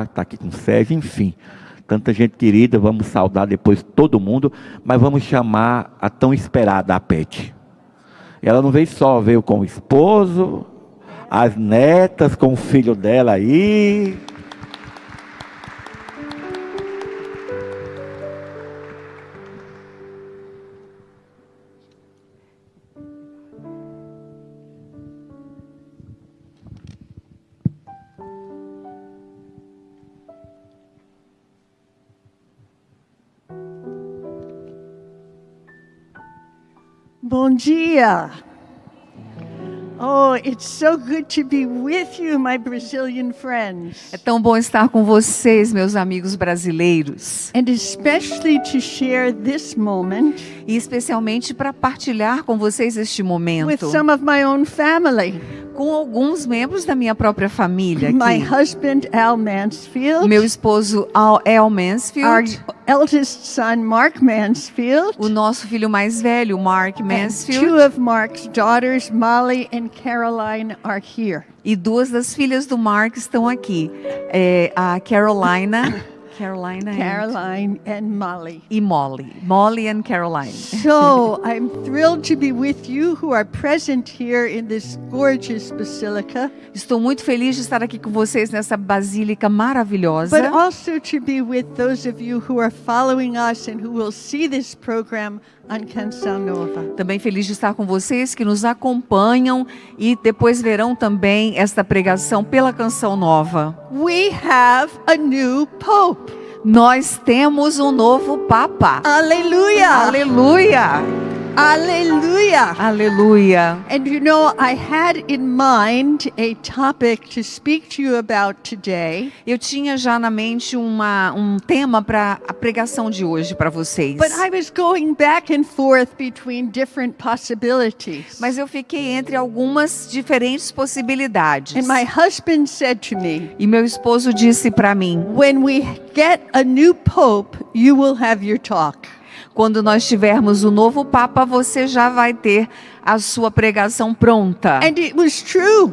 está aqui com o Sérgio, enfim. Tanta gente querida, vamos saudar depois todo mundo, mas vamos chamar a tão esperada, a Pet. Ela não veio só, veio com o esposo, as netas, com o filho dela aí. Bom dia. Oh, it's so good to be with you, my Brazilian friends. É tão bom estar com vocês, meus amigos brasileiros. And especially to share this moment E especialmente para partilhar com vocês este with momento some of my own family. com alguns membros da minha própria família My aqui. husband, Al Mansfield. Meu esposo Al Our Mansfield, eldest son, Mark Mansfield. o nosso filho mais velho, Mark And Mansfield, two of Mark's daughters, Molly and Caroline, are here. e duas das filhas do Mark estão aqui. A Carolina Caroline and Molly. e Molly and Caroline. So I'm thrilled to be with you who are present here in this gorgeous basilica, Estou muito feliz de estar aqui com vocês nessa basílica maravilhosa. but also to be with those of you who are following us and who will see this program on Canção Nova. Também feliz de estar com vocês que nos acompanham e depois verão também esta pregação pela Canção Nova. We have a new Pope. Nós temos um novo Papa. Alleluia! Aleluia! Alleluia! Aleluia! And you know, I had in mind a topic to speak to you about today, Eu tinha já na mente um tema para a pregação de hoje para vocês. but I was going back and forth between different possibilities. Mas eu fiquei entre algumas diferentes possibilidades. And my husband said to me, E meu esposo disse para mim: when we get a new pope, you will have your talk. quando nós tivermos o novo Papa, você já vai ter a sua pregação pronta. And it was true.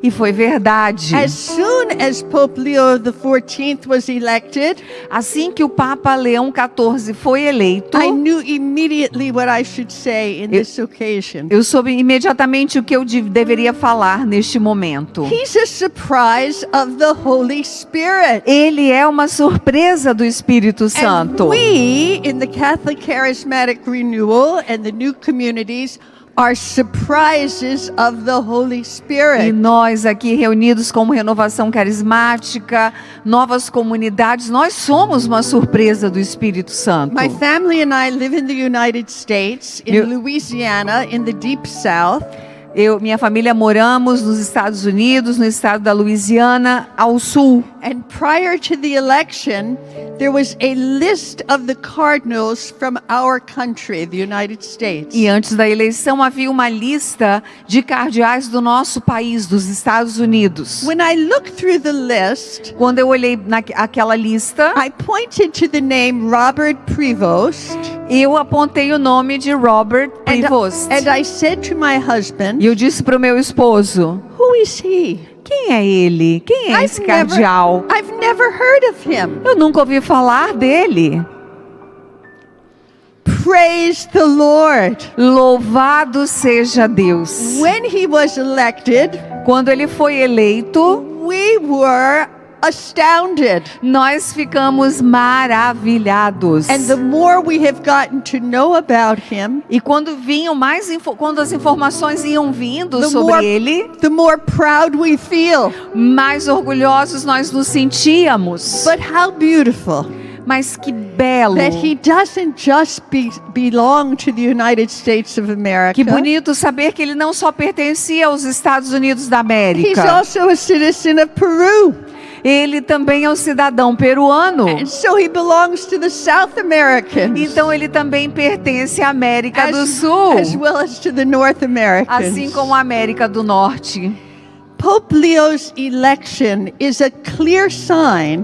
E foi verdade. As soon as Pope Leo XIV was elected, Assim que o Papa Leão XIV foi eleito, I knew immediately what I should say in this occasion. eu soube imediatamente o que eu deveria falar neste momento. He's a surprise of the Holy Spirit. Ele é uma surpresa do Espírito Santo. And we, in the Catholic Charismatic Renewal and the new communities, are surprises of the Holy E Spirit. nós aqui reunidos como Renovação Carismática, novas comunidades, nós somos uma surpresa do Espírito Santo. My family and I live in the United States, in Louisiana, in the Deep South. Minha família moramos nos Estados Unidos, no estado da Louisiana, ao sul. And prior to the election, there was a list of the cardinals from our country, the United States. E antes da eleição havia uma lista de cardeais do nosso país, dos Estados Unidos. When I looked through the list, Quando eu olhei naquela lista, I pointed to the name Robert Prevost, eu apontei o nome de Robert Prevost. and I said to my husband, E eu disse para o meu esposo: who is he? quem é ele? Quem é esse cardeal? I've never heard of him. Eu nunca ouvi falar dele. Praise the Lord. Louvado seja Deus. When he was elected, Quando ele foi eleito, we were astounded. nós ficamos maravilhados. And the more we have gotten to know about him, E quando vinham quando as informações iam vindo the sobre ele, the more proud we feel. mais orgulhosos nós nos sentíamos. But how beautiful Mas que belo, that he doesn't just belong to the United States of America. que bonito saber que ele não só pertencia aos Estados Unidos da He's América. also a citizen of Peru. Ele também é um cidadão peruano. And so he belongs to the South Americans. Então ele também pertence à América do Sul, as well as to the North Americans. assim como a América do Norte. Pope Leo's election is a clear sign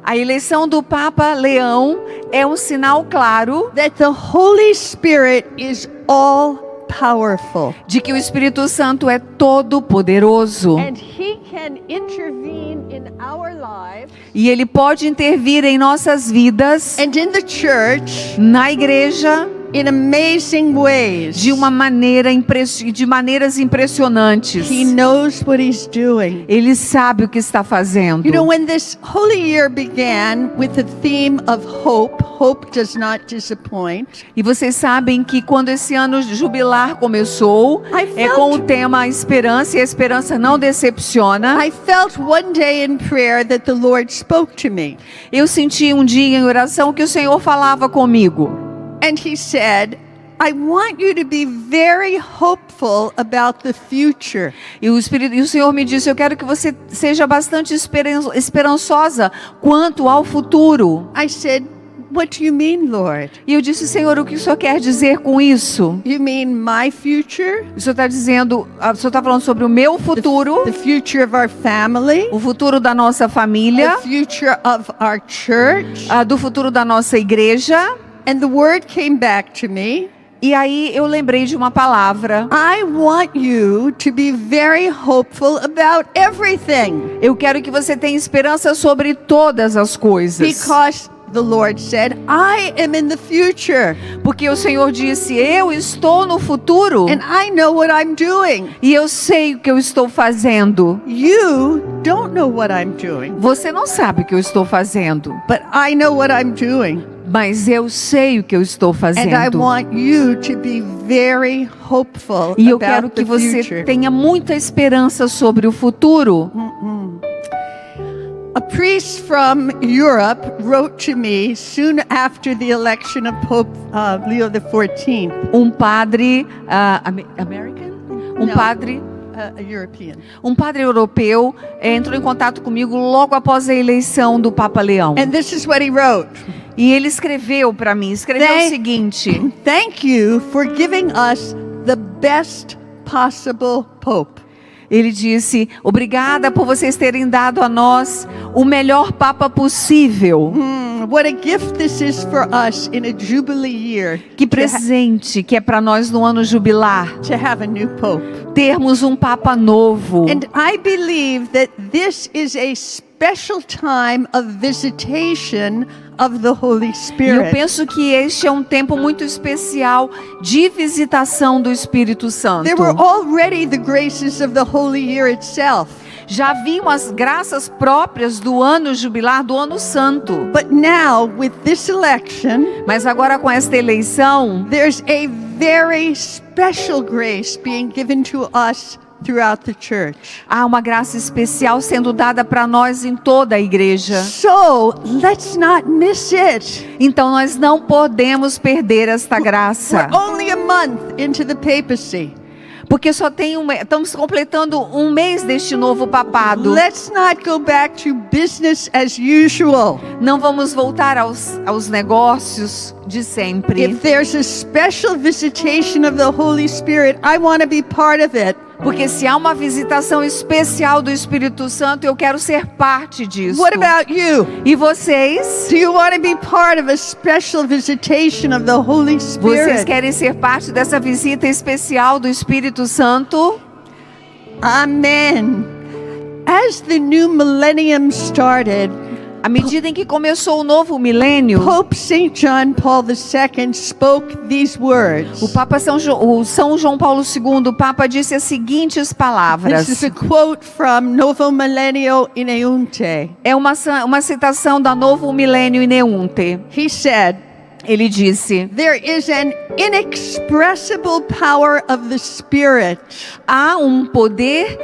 A eleição do Papa Leão é um sinal claro that the Holy Spirit is all powerful. de que o Espírito Santo é todo poderoso. And he can intervene in our lives E Ele pode intervir em nossas vidas, and in the church na igreja, in amazing ways. de maneiras impressionantes. He knows what he's doing. Ele sabe o que está fazendo. You know, when this holy year began with the theme of hope, hope does not disappoint. E vocês sabem que quando esse ano jubilar começou, é com o tema esperança, e a esperança não decepciona. I felt one day in prayer that the Lord spoke to me. Eu senti um dia em oração que o Senhor falava comigo. And he said, I want you to be very hopeful about the future. E o Senhor me disse, eu quero que você seja bastante esperançosa quanto ao futuro. I said, what do you mean, Lord? E eu disse, Senhor, o que o Senhor quer dizer com isso? You mean my future? O Senhor está dizendo, o Senhor está falando sobre o meu futuro, The future of our family? o futuro da nossa The família, future of our church? do futuro da nossa igreja. And the word came back to me. E aí eu lembrei de uma palavra. I want you to be very hopeful about everything. Eu quero que você tenha esperança sobre todas as coisas. Because the Lord said, I am in the future. Porque o Senhor disse, eu estou no futuro. And I know what I'm doing. E eu sei o que eu estou fazendo. You don't know what I'm doing. Você não sabe o que eu estou fazendo. But I know what I'm doing. Mas eu sei o que eu estou And I fazendo. want you to be very hopeful E eu quero about que the você future. tenha muita esperança sobre o futuro. A priest from Europe wrote to me soon after the election of Pope Leo XIV. Um padre American? Não. Padre A European. Um padre europeu entrou em contato comigo logo após a eleição do Papa Leão. And this is what he wrote. E ele escreveu para mim, escreveu o seguinte: Thank you for giving us the best possible Pope. ele disse, obrigada por vocês terem dado a nós o melhor Papa possível. What a gift this is for us in a Jubilee year. Que presente que é para nós no ano jubilar, To have a new Pope. termos um Papa novo. And I believe that this is a special time of visitation of the Holy E eu Spirit. penso que este é um tempo muito especial de visitação do Espírito Santo. There were already the graces of the Holy Year itself. Já haviam as graças próprias do ano jubilar, do ano santo. But now, with this election, Mas agora com esta eleição, there's a very special grace being given to us throughout the church. há uma graça especial sendo dada para nós em toda a igreja. So, let's not miss it. Então nós não podemos perder esta graça. We're only a month into the papacy. Porque só tem estamos completando um mês deste novo papado. Let's not go back to business as usual. Não vamos voltar aos negócios de sempre. If there's a special visitation of the Holy Spirit, I want to be part of it. Porque se há uma visitação especial do Espírito Santo, eu quero ser parte disso. What about you? E vocês? Do you want to be part of a special visitation of the Holy Vocês Spirit? querem ser parte dessa visita especial do Espírito Santo? Amen. As the new millennium started, À medida em que começou o novo milênio, Pope St. John Paul II spoke these words. o São João Paulo II, o Papa, disse as seguintes palavras. This is a quote from Novo Millennio in Eunte. É uma citação da Novo Milênio in Eunte. He said, Ele disse: there is an inexpressible power of the Spirit. há um poder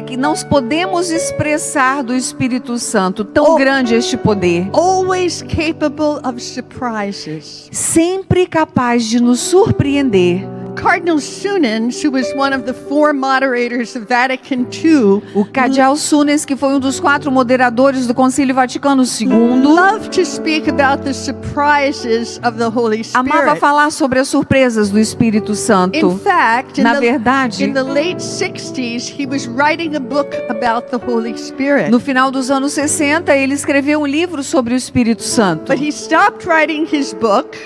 que não podemos expressar do Espírito Santo. Tão grande este poder. Always capable of surprises. Sempre capaz de nos surpreender. Cardinal Suenens, who was one of the 4 moderators of Vatican II, O cardeal Suenens, que foi um dos 4 moderadores do Concílio Vaticano II, loved to speak about the surprises of the Holy amava Spirit. falar sobre as surpresas do Espírito In Santo. fact, Na verdade, in the late 60s, he was writing a book about the Holy Spirit. no final dos anos 60, ele escreveu um livro sobre o Espírito Santo. But he stopped writing his book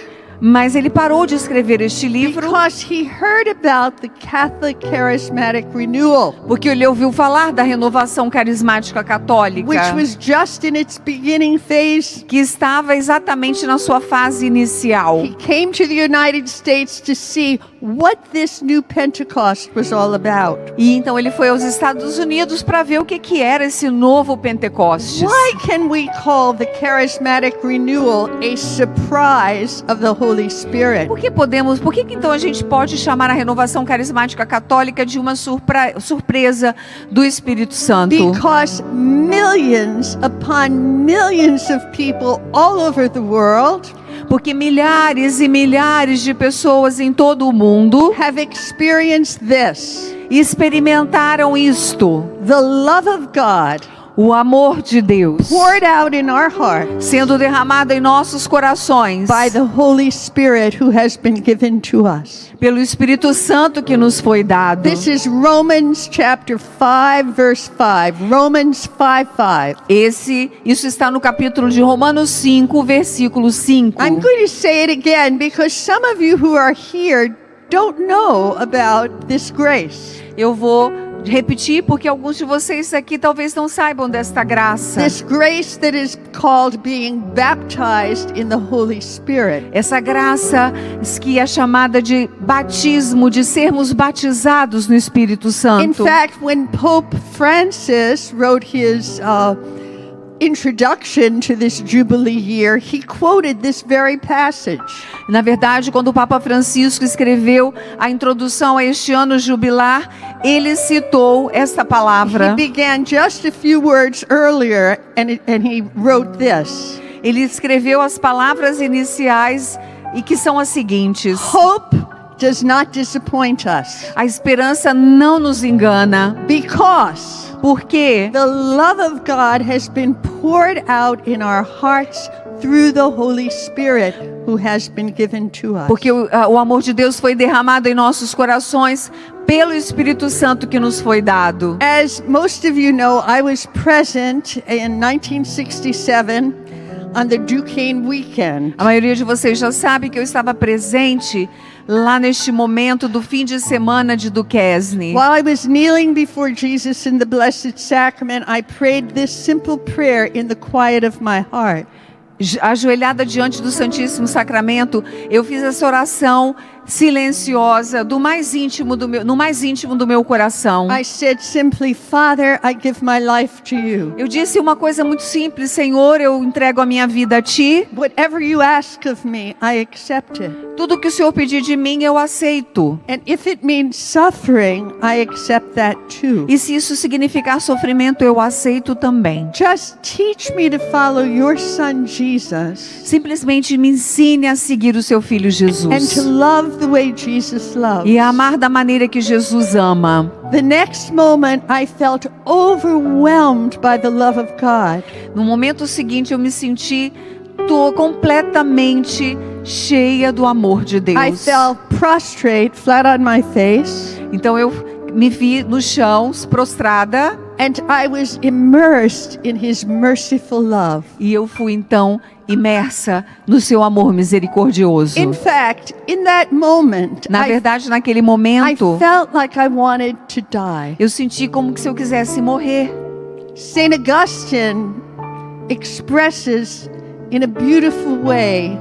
Mas ele parou de escrever este livro because he heard about the Catholic Charismatic Renewal, porque ele ouviu falar da renovação carismática católica, which was just in its beginning phase. que estava exatamente na sua fase inicial. He came to the United States to see what this new Pentecost was all about. E então ele foi aos Estados Unidos para ver o que era esse novo Pentecostes. Why can we call the charismatic renewal a surprise of the Holy Spirit? Por que então a gente pode chamar a renovação carismática católica de uma surpresa do Espírito Santo? Because millions upon millions of people all over the world Porque milhares e milhares de pessoas em todo o mundo have experienced this, experimentaram isto, the love of God o amor de Deus poured out in our hearts sendo derramado em nossos corações by the Holy Spirit who has been given to us. pelo Espírito Santo que nos foi dado. This is Romans chapter 5 verse 5. Romans 5:5. Isso está no capítulo de Romanos 5, versículo 5. I'm going to say it again because some of you who are here don't know about this grace. Eu vou repetir porque alguns de vocês aqui talvez não saibam desta graça. This grace that is called being baptized in the Holy Spirit. Essa graça que é chamada de batismo, de sermos batizados no Espírito In Santo. fact, when Pope Francis wrote his introduction to this Jubilee year, he quoted this very passage. Na verdade, quando o Papa Francisco escreveu a introdução a este ano jubilar, ele citou esta He palavra. began just a few words earlier and he wrote this. Ele escreveu as palavras iniciais e que são as seguintes: Hope does not disappoint us a esperança não nos engana, because porque the love of God has been poured out in our hearts through the Holy Spirit who has been given to us. o amor de Deus foi derramado em nossos corações pelo Espírito Santo que nos foi dado. As most of you know, I was present in 1967 on the Duquesne weekend. A maioria de vocês já sabe que eu estava presente lá neste momento do fim de semana de Duquesne. While I was kneeling before Jesus in the Blessed Sacrament, I prayed this simple prayer in the quiet of my heart. Ajoelhada diante do Santíssimo Sacramento, eu fiz essa oração silenciosa no mais íntimo do meu coração. I said simply, Father, I give my life to you. Eu disse uma coisa muito simples: Senhor, eu entrego a minha vida a Ti. Whatever you ask of me, I accept it. Tudo que o Senhor pedir de mim, eu aceito. And if it means suffering, I accept that too. E se isso significar sofrimento, eu aceito também. Just teach me to follow your son Jesus Simplesmente me ensine a seguir o Seu Filho and Jesus to love the way Jesus loves. e a amar da maneira que Jesus ama. The next moment, I felt overwhelmed by the love of God. No momento seguinte, eu me senti completamente cheia do amor de I Deus. fell prostrate, flat on my face, Então eu me vi no chão, prostrada, and I was immersed in His merciful love. e eu fui então imersa no seu amor misericordioso. In fact, in that moment, Na I verdade, naquele I momento, felt like I wanted to die. eu senti como que se eu quisesse morrer. Saint Augustine expresses in a beautiful way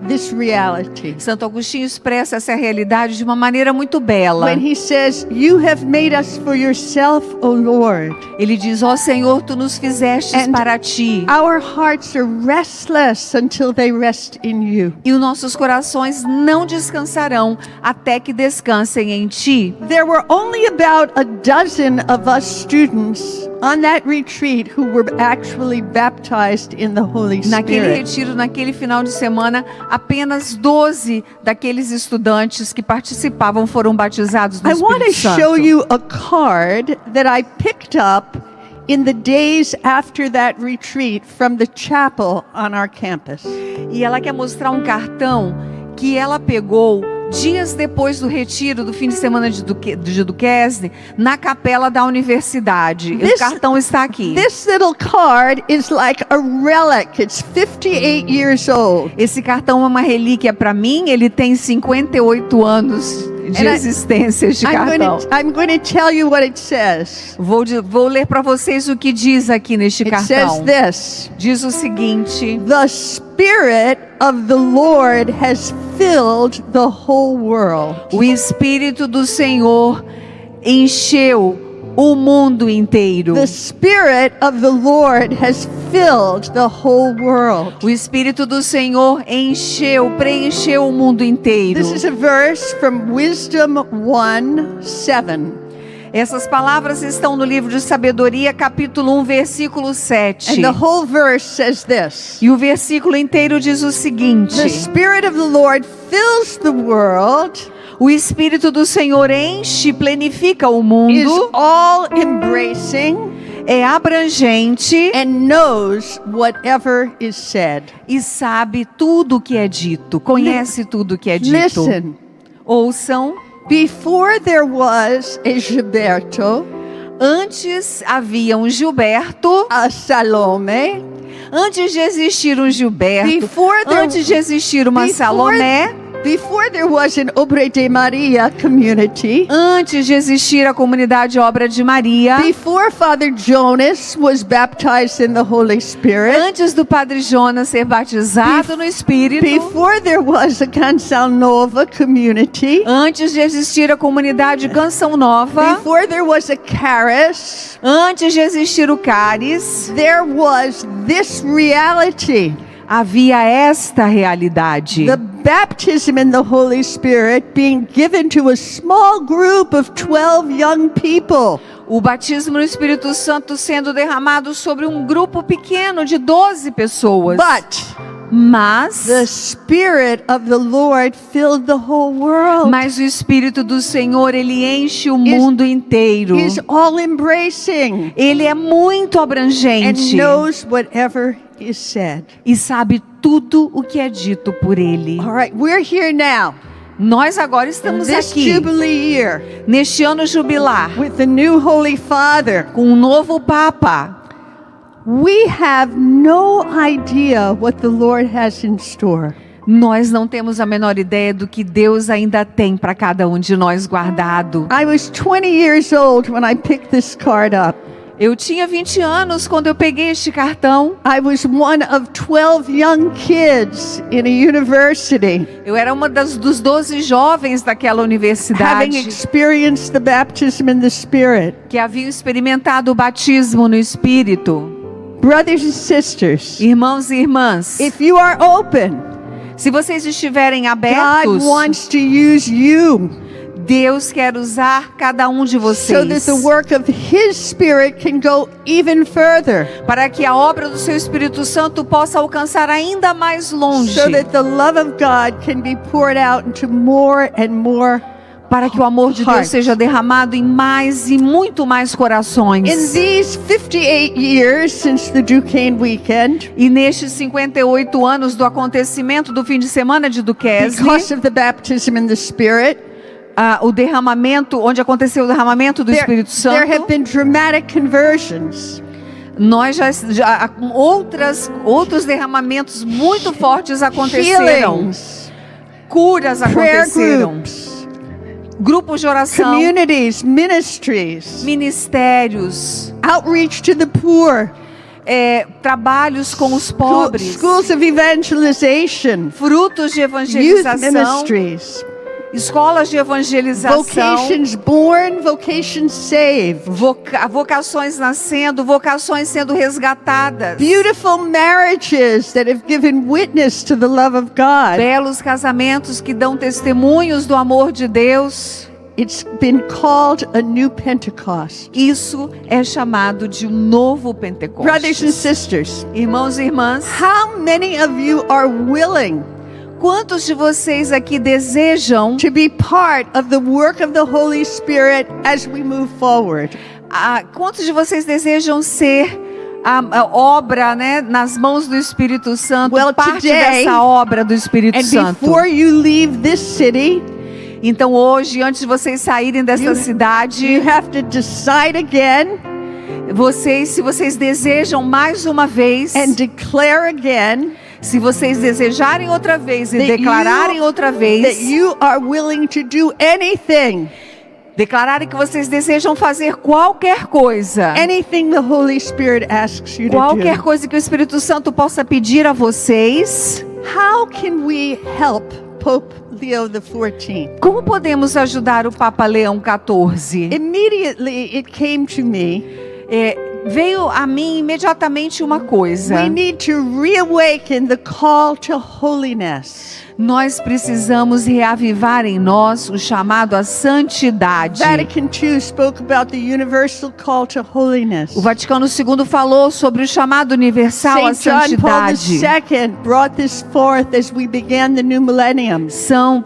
this reality. Santo Agostinho expressa essa realidade de uma maneira muito bela. When he says, "You have made us for yourself, O Lord. Ele diz: ó Senhor, Tu nos fizestes And para Ti, Our hearts are restless until they rest in you." e os nossos corações não descansarão até que descansem em Ti. There were only about a dozen of us students on that retreat who were actually baptized in the Holy Naquele Spirit. retiro, naquele final de semana, apenas 12 daqueles estudantes que participavam foram batizados no I want to Espírito Santo. show you a card that I picked up in the days after that retreat from the chapel on our campus. E ela quer mostrar um cartão que ela pegou dias depois do retiro do fim de semana de Duquesne, na capela da universidade. O cartão está aqui. This little card is like a relic. It's 58 years old. Esse cartão é uma relíquia para mim. Ele tem 58 anos de existência, este cartão. I'm going to tell you what it says. Vou ler para vocês o que diz aqui neste It cartão. says this. Diz o seguinte: The Spirit of the Lord has filled the whole world. o Espírito do Senhor encheu o mundo inteiro. The Spirit of the Lord has filled the whole world. O Espírito do Senhor preencheu o mundo inteiro. This is a verse from Wisdom 1:7. Essas palavras estão no livro de Sabedoria, capítulo 1, versículo 7. And the whole verse says this. E o versículo inteiro diz o seguinte: The Spirit of the Lord fills the world, o Espírito do Senhor enche, plenifica o is mundo, all embracing, é abrangente and knows whatever is said. e sabe tudo o que é dito, conhece tudo o que é dito. Listen, Ouçam, before there was a Gilberto, antes havia um Gilberto, a Salome, antes de existir um Gilberto, Before there- antes de existir uma before- Salomé, before there was an Obra de Maria community, antes de existir a comunidade Obra de Maria, before Father Jonas was baptized in the Holy Spirit, antes do Padre Jonas ser batizado no Espírito, before there was a Canção Nova community, antes de existir a comunidade Canção Nova, before there was a Charis, antes de existir o Cáris, there was this reality. havia esta realidade. The baptism in the Holy Spirit being given to a small group of 12 young people. O batismo no Espírito Santo sendo derramado sobre um grupo pequeno de 12 pessoas. Mas The Spirit of the Lord filled the whole world. o Espírito do Senhor, ele enche o mundo inteiro. He's all embracing Ele é muito and abrangente knows whatever is said. e sabe tudo o que é dito por ele. All right, we're here now, Nós agora in estamos this aqui, Jubilee year, neste ano jubilar, with the new Holy Father. com um novo Papa. We have no idea what the Lord has in store. Nós não temos a menor ideia do que Deus ainda tem para cada um de nós guardado. I was 20 years old when I picked this card up. Eu tinha 20 anos quando eu peguei este cartão. I was one of 12 young kids in a university, Eu era uma dos 12 jovens daquela having universidade experienced the baptism in the Spirit. que haviam experimentado o batismo no Espírito. Brothers and sisters, Irmãos e irmãs, if you are open, se vocês estiverem God abertos, wants to use you Deus quer usar cada um de so that vocês the work of His Spirit can go even further, para que a obra do seu Espírito Santo possa alcançar ainda mais longe, so that the love of God can be poured out into more and more. para que o amor de Deus hearts. seja derramado em mais e muito mais corações. In these 58 years since the Duquesne weekend, E nestes 58 anos do acontecimento do fim de semana de Duquesne, because of the baptism in the Spirit, o derramamento, onde aconteceu o derramamento do Espírito there have Santo, been dramatic conversions, nós outros derramamentos muito fortes aconteceram. healings, Curas prayer aconteceram. groups, Grupos de oração, communities, ministries, ministérios, outreach to the poor, trabalhos com os pobres, schools of evangelization, frutos de youth evangelização, ministries, escolas de evangelização, vocations born, vocations saved, vocações nascendo, vocações sendo resgatadas, beautiful marriages that have given witness to the love of God. belos casamentos que dão testemunhos do amor de Deus. It's been called a new Pentecost. Isso é chamado de um novo Brothers and Pentecostes. sisters, Irmãos e irmãs, how many of you are willing quantos de vocês aqui desejam to be part of the work of the Holy Spirit as we move forward? quantos de vocês desejam ser a obra, né, nas mãos do Espírito Santo, Well, parte today, dessa obra do Espírito And Santo? before you leave this city, Então hoje, antes de vocês saírem dessa You cidade, have to decide again se vocês desejam mais uma vez, and declare again se vocês desejarem outra vez e that declararem outra that vez, you are willing to do anything declararem que vocês desejam fazer qualquer coisa, the Holy Spirit asks you to qualquer do. coisa que o Espírito Santo possa pedir a vocês. How can we help Pope Leo XIV? Como podemos ajudar o Papa Leão XIV? Immediately it came to me, Veio a mim imediatamente uma coisa. we need to reawaken the call to holiness. Nós precisamos reavivar em nós o chamado à santidade. Vatican II spoke about the universal call to holiness. O Vaticano II falou sobre o chamado universal à St. John Paul santidade. II brought this forth as we began the new millennium. São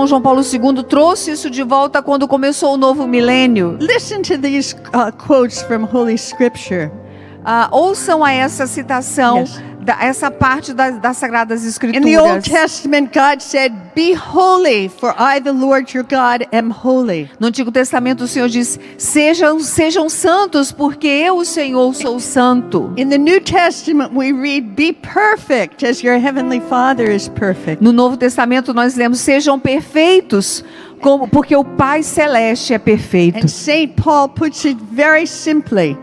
João Paulo II trouxe isso de volta quando começou o novo milênio. Listen to these quotes from Holy Scripture. Ouçam a essa citação, Yes. essa parte das Sagradas In the Old Escrituras. Testament, God said, "Be holy, for I, the Lord your God, am holy." No Antigo Testamento o Senhor diz: sejam santos, porque eu, o Senhor, sou santo. In the New Testament, we read, "Be perfect, as your heavenly Father is perfect." No Novo Testamento nós lemos: sejam perfeitos, porque o Pai Celeste é perfeito. And St. Paul puts it very simply.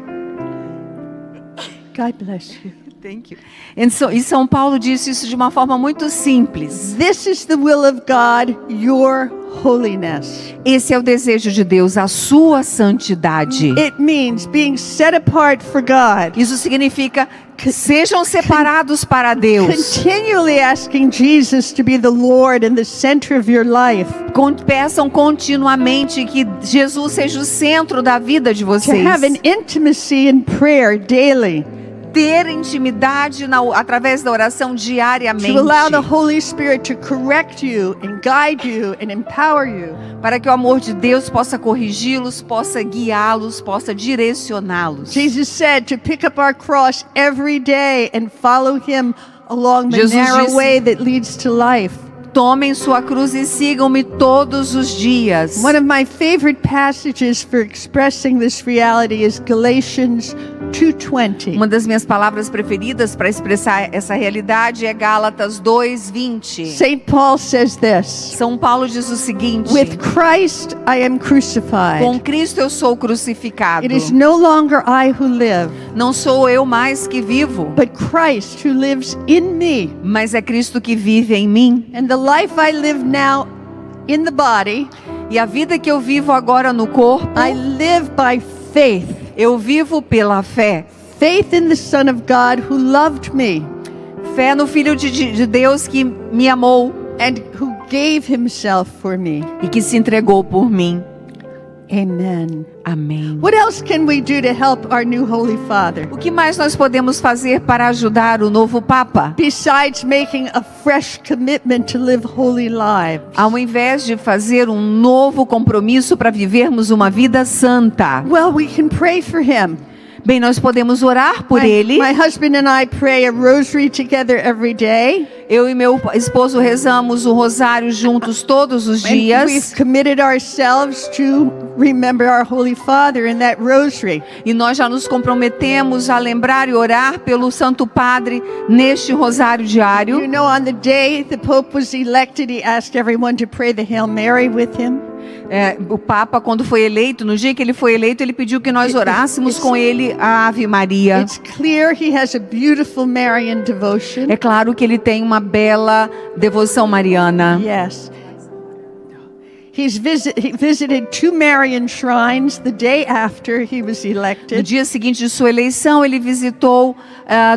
God bless you. Thank you. E São Paulo disse isso de uma forma muito simples. This is the will of God, your holiness. Esse é o desejo de Deus, a sua santidade. It means being set apart for God. Isso significa que sejam separados para Deus. Continually asking Jesus to be the Lord and the center of your life. Peçam continuamente que Jesus seja o centro da vida de To vocês. have an intimacy in prayer daily. Ter intimidade através da oração diariamente. To allow the Holy Spirit to correct you and guide you and empower you. Para que o amor de Deus possa corrigi-los, possa guiá-los, possa direcioná-los. Jesus said to pick up our cross every day and follow him along the Jesus narrow disse- way that leads to life. Tomem sua cruz e sigam-me todos os dias. One of my favorite passages for expressing this reality is Galatians 2:20. Uma das minhas palavras preferidas para expressar essa realidade é Gálatas 2:20. St. Paul says this, São Paulo diz o seguinte: "With Christ I am crucified. com Cristo eu sou crucificado. It is no longer I who live, Não sou eu mais que vivo, but Christ who lives in me. mas é Cristo que vive em mim. And the life I live now in the body, E a vida que eu vivo agora no corpo, I live by faith. eu vivo pela fé. Faith in the Son of God who loved me Fé no Filho de Deus que me amou and who gave himself for me." e que se entregou por mim. Amen. Amém. What else can we do to help our new Holy Father? O que mais nós podemos fazer para ajudar o novo Papa? Besides making a fresh commitment to live holy lives. Ao invés de fazer um novo compromisso para vivermos uma vida santa. Well, we can pray for him. Bem, nós podemos orar por ele. My husband and I pray a rosary together every day. Eu e meu esposo rezamos o rosário juntos todos os And we've dias. committed ourselves to remember our Holy Father in that rosary. E nós já nos comprometemos a lembrar e orar pelo Santo Padre neste rosário diário. You know, on the day the Pope was elected, he asked everyone to pray the Hail Mary with him. O Papa, quando foi eleito, no dia que ele foi eleito, ele pediu que nós orássemos com ele a Ave Maria. It's clear he has a beautiful Marian devotion. É claro que ele tem uma bela devoção mariana. Yes. He visited 2 Marian shrines the day after he was No elected. dia seguinte de sua eleição, ele visitou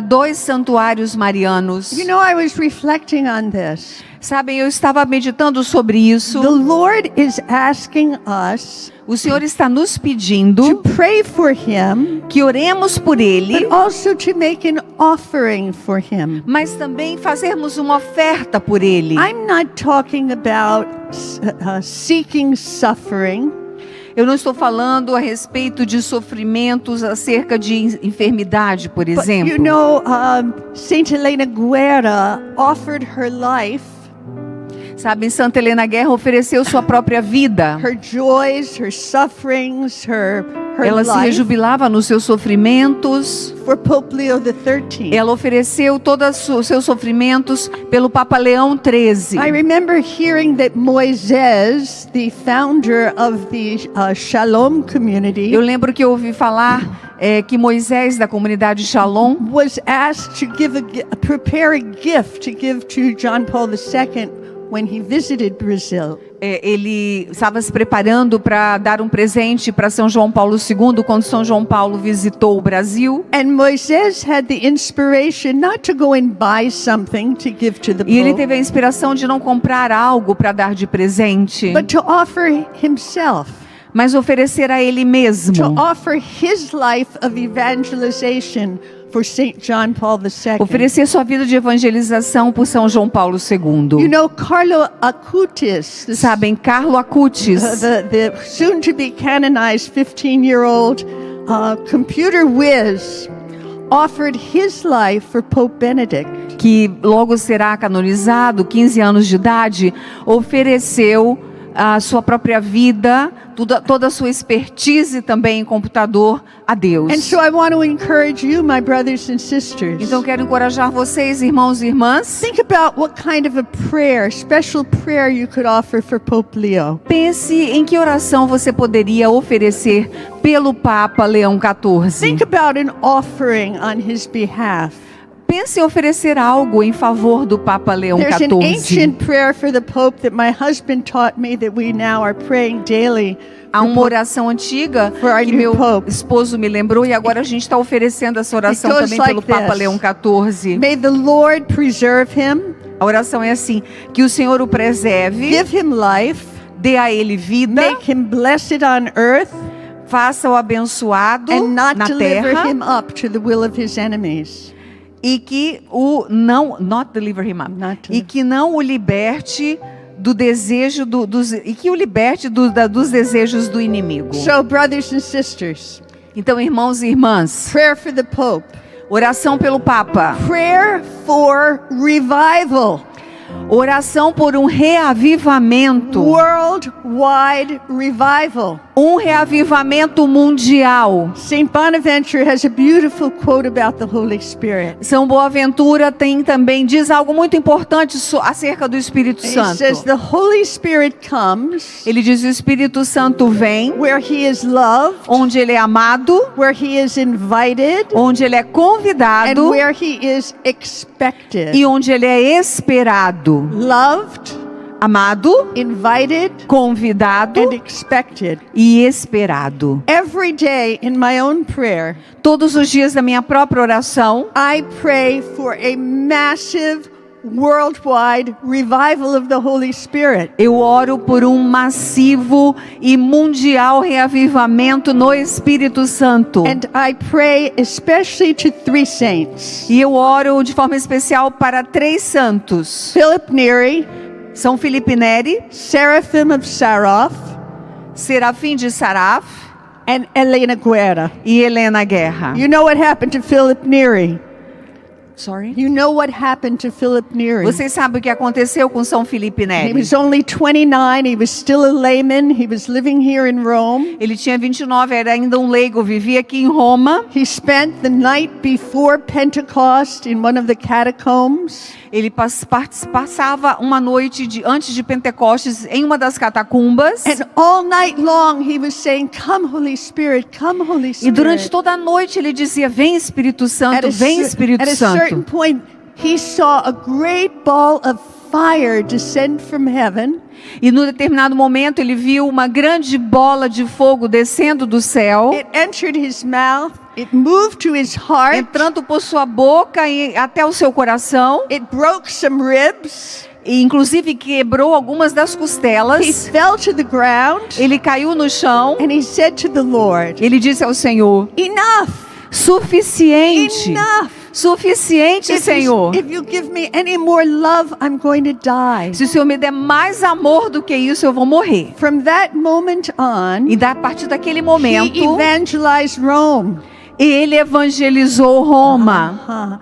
2 santuários marianos. You know, I was reflecting on this. Sabem, eu estava meditando sobre isso. The Lord is asking us O Senhor está nos to pedindo pray for him, que oremos por ele, but also to make an offering for him. mas também fazermos uma oferta por ele. I'm not talking about seeking suffering. Eu não estou falando a respeito de sofrimentos acerca de enfermidade, por But exemplo. you know, Saint Helena Guerra offered her life Sabe, Santa Helena Guerra ofereceu sua própria vida. her joys, her sufferings, her Ela se life rejubilava nos seus sofrimentos. for Pope Leo XIII. Ela ofereceu todos os seus sofrimentos pelo Papa Leão XIII. I remember hearing that Moises, the founder of the Shalom community, Eu lembro que eu ouvi falar que Moisés, da comunidade Shalom, was asked to prepare a gift to give to John Paul II when he visited Brazil. Ele estava se preparando para dar um presente para São João Paulo II quando São João Paulo visitou o Brasil. And Moises had the inspiration not to go and buy something to give to the E ele Pope, teve a inspiração de não comprar algo para dar de presente, but to offer himself, mas oferecer a ele mesmo. to offer his life of evangelization for St. John Paul II. Oferecer sua vida de evangelização por São João Paulo You II. know, Carlo Acutis, Sabem, Carlo Acutis, the soon-to-be canonized 15-year-old computer whiz, offered his life for Pope Benedict. que logo será canonizado, 15 anos de idade, ofereceu a sua própria vida, toda a sua expertise também em computador a Deus. And so I want to encourage you, my brothers and sisters. Então quero encorajar vocês, irmãos e irmãs. Think about what kind of a prayer, special prayer you could offer for Pope Leo. Pense em que oração você poderia oferecer pelo Papa Leão XIV. Think about an offering on his behalf. Pense em oferecer algo em favor do Papa Leão There's an XIV. ancient prayer for the Pope that my husband taught me that we now are praying daily. Há uma oração antiga For our que new meu Pope. esposo me lembrou e agora a gente está oferecendo essa oração It goes também like pelo Papa this. Leão XIV. May the Lord preserve him, A oração é assim: que o Senhor o preserve, give him life, dê a ele vida, make him blessed on earth, faça-o abençoado and not na deliver terra him up to the will of his enemies. e que o não not deliver him up, Not to- e que não o liberte do desejo e que o liberte dos desejos do inimigo. So, brothers and sisters, Então, irmãos e irmãs, prayer for the Pope, oração pelo Papa, prayer for revival, oração por um reavivamento, worldwide revival. um reavivamento mundial. St. Bonaventure has a beautiful quote about the Holy Spirit. São Boaventura diz algo muito importante acerca do Espírito He Santo. says the Holy Spirit comes Ele diz: o Espírito Santo vem where he is loved, onde ele é amado, where he is invited, onde ele é and convidado where he is expected. e onde ele é esperado. Loved, Amado, invited, convidado and expected. e esperado. Every day in my own prayer, Todos os dias da minha própria oração, I pray for a massive worldwide revival of the Holy Spirit. eu oro por um massivo e mundial reavivamento no Espírito Santo. And I pray especially to 3 saints. E eu oro de forma especial para 3 santos: Philip Neri, São Filipe Neri, Seraphim of Sarof, Serafim de Saraf and Elena Guerra. e Helena Guerra. You know what happened to Philip Neri? Sorry? You know what happened to Philip Neri? Vocês sabem o que aconteceu com São Filipe He Neri? was only 29. He was still a layman. He was living here in Rome. Ele tinha 29, era ainda um leigo, vivia aqui em Roma. He spent the night before Pentecost in one of the catacombs. Ele passava uma noite antes de Pentecostes em uma das catacumbas. And all night long he was saying, "Come, Holy Spirit, come, Holy Spirit." E durante toda a noite ele dizia: vem Espírito Santo, vem Espírito at a certain Santo. point, he saw a great ball of fire descend from heaven. E no determinado momento ele viu uma grande bola de fogo descendo do céu, It entered his mouth. It moved to his heart. entrando por sua boca e até o seu coração. It broke some ribs. E inclusive quebrou algumas das He costelas. fell to the ground. Ele caiu no chão. And he said to the Lord, Ele disse ao Senhor: "Enough, suficiente, enough. suficiente, Senhor. If you give me any more love, I'm going to die." Se o Senhor me der mais amor do que isso, eu vou morrer. From that moment on, E a partir daquele he momento, evangelized Rome. ele evangelizou Roma.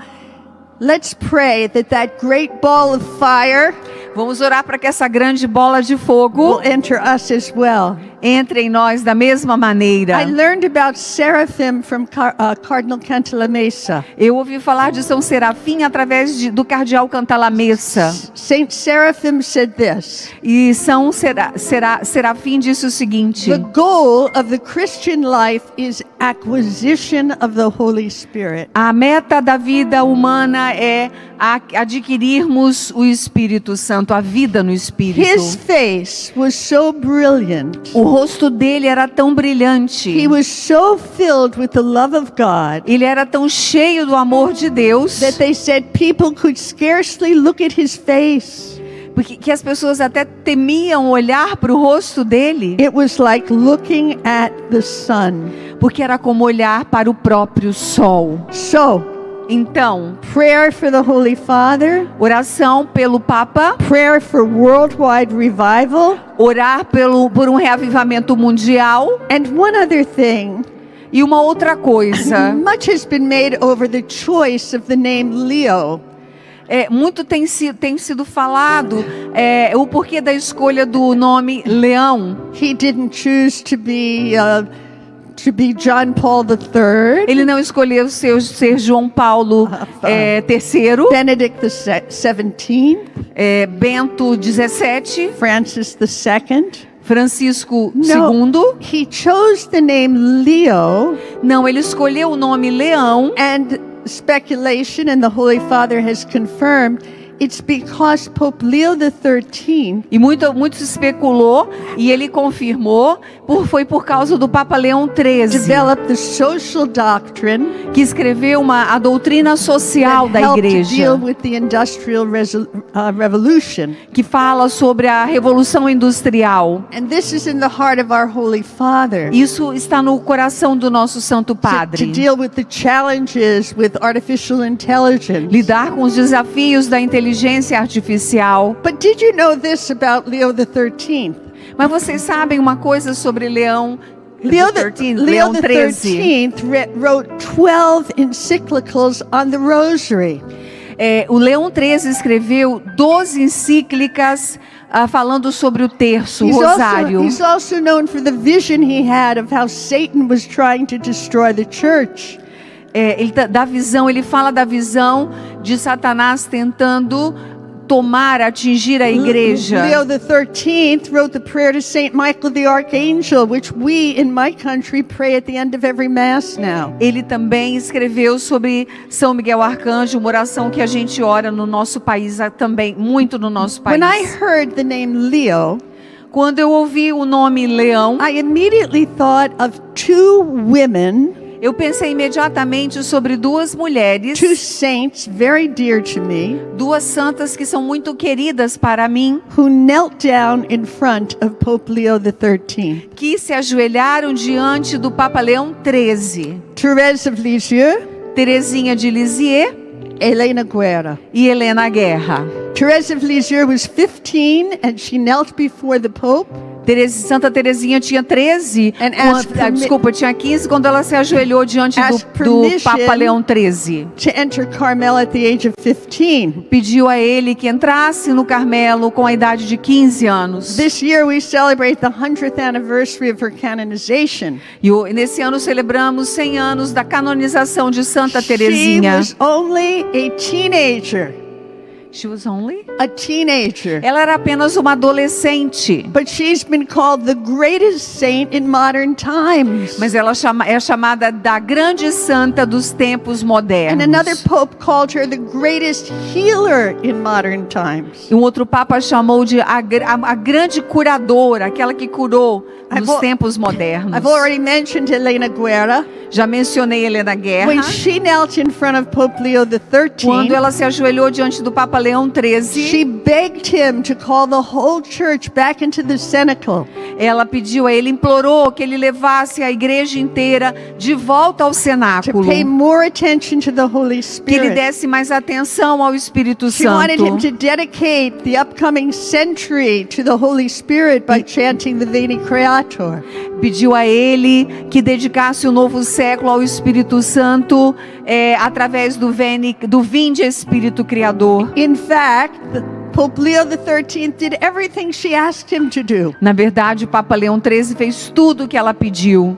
Let's pray that great ball of fire Vamos orar para que essa grande bola de fogo will enter us as well. entre em nós da mesma maneira. I learned about seraphim from Cardinal Cantalamessa. Eu ouvi falar de São Serafim através do cardeal Cantalamessa. Saint Seraphim said this: E São Serafim disse o seguinte: the goal of the Christian life is acquisition of the Holy Spirit. a meta da vida humana é adquirirmos o Espírito Santo, a vida no Espírito. His face was so brilliant. O rosto dele era tão brilhante. He was so filled with the love of God Ele era tão cheio do amor de Deus that they said people could scarcely look at his face. porque que as pessoas até temiam olhar para o rosto dele, It was like looking at the sun. porque era como olhar para o próprio sol. So, Então, prayer for the Holy Father, oração pelo Papa, prayer for worldwide revival, orar por um reavivamento mundial. and one other thing. E uma outra coisa, Much has been made over the choice of the name Leo. muito tem sido falado o porquê da escolha do nome Leão. He didn't choose to be John Paul III, Ele não escolheu ser João Paulo III, Benedict XVII, Bento XVII, Francis II. Francisco No, II. he chose the name Leo, Não, ele escolheu o nome Leão. and speculation, and the Holy Father has confirmed, it's because Pope Leo XIII E muito se especulou e ele confirmou, foi por causa do Papa Leão XIII, developed the social doctrine que escreveu a doutrina social that da helped to igreja, deal with the Industrial Revolution. que fala sobre a Revolução Industrial. And this is in the heart of our Holy Father. Isso está no coração do nosso Santo To Padre. deal with the challenges with artificial intelligence. Lidar com os desafios da inteligência artificial. But did you know this about Leo XIII? Mas vocês sabem uma coisa sobre Leão Leo Leão XIII? wrote 12 encyclicals on the Rosary. O Leão XIII escreveu 12 encíclicas falando sobre o terço, o rosário. He's also known for the vision he had of how Satan was trying to destroy the church. Ele fala da visão de Satanás tentando atingir a igreja. Leo XIII wrote the prayer to Saint Michael the Archangel, which we in my country pray at the end of every Mass now. Ele também escreveu sobre São Miguel Arcanjo, uma oração que a gente ora no nosso país também, muito no nosso país. When I heard the name Leo, Quando eu ouvi o nome Leão, I immediately thought of two women, eu pensei imediatamente sobre duas mulheres, two saints very dear to me, duas santas que são muito queridas para mim, who knelt down in front of Pope Leo XIII. que se ajoelharam diante do Papa Leão XIII. Thérèse of Lisieux, Teresinha de Lisieux Helena Guerra. e Helena Guerra. Thérèse of Lisieux was 15 and she knelt before the Pope. Santa Teresinha tinha 13, And asked tinha 15 quando ela se ajoelhou diante Asked do permission Papa Leão XIII. to enter Carmel at the age of 15. Pediu a ele que entrasse no Carmelo com a idade de 15 anos. This year we celebrate the 100th anniversary of her canonization. E nesse ano celebramos 100 anos da canonização de Santa She Teresinha. was only a teenager. She was only? A teenager. Ela era apenas uma adolescente. But she's been called the greatest saint in modern times. Mas ela é chamada da grande santa dos tempos And modernos. another pope called her the greatest healer in modern times. E um outro papa chamou de a grande curadora, aquela que curou nos tempos modernos. I've already mentioned Helena Guerra. Já mencionei Helena Guerra. When she knelt in front of Pope Leo Quando XIII, ela se ajoelhou diante do Papa Leão she XIII, begged him to call the whole church back into the cenacle. ela pediu a ele, implorou que ele levasse a igreja inteira de volta ao To cenáculo, pay more attention to the Holy que ele Spirit. desse mais atenção ao Espírito She wanted him Santo. to dedicate the upcoming century to the Holy Spirit by chanting the Veni Creator. Pediu a ele que dedicasse o novo século ao Espírito Santo através do Vinde Espírito Criador. In fact, Pope Leo XIII did everything she asked him to do. Na verdade, o Papa Leão XIII fez tudo o que ela pediu.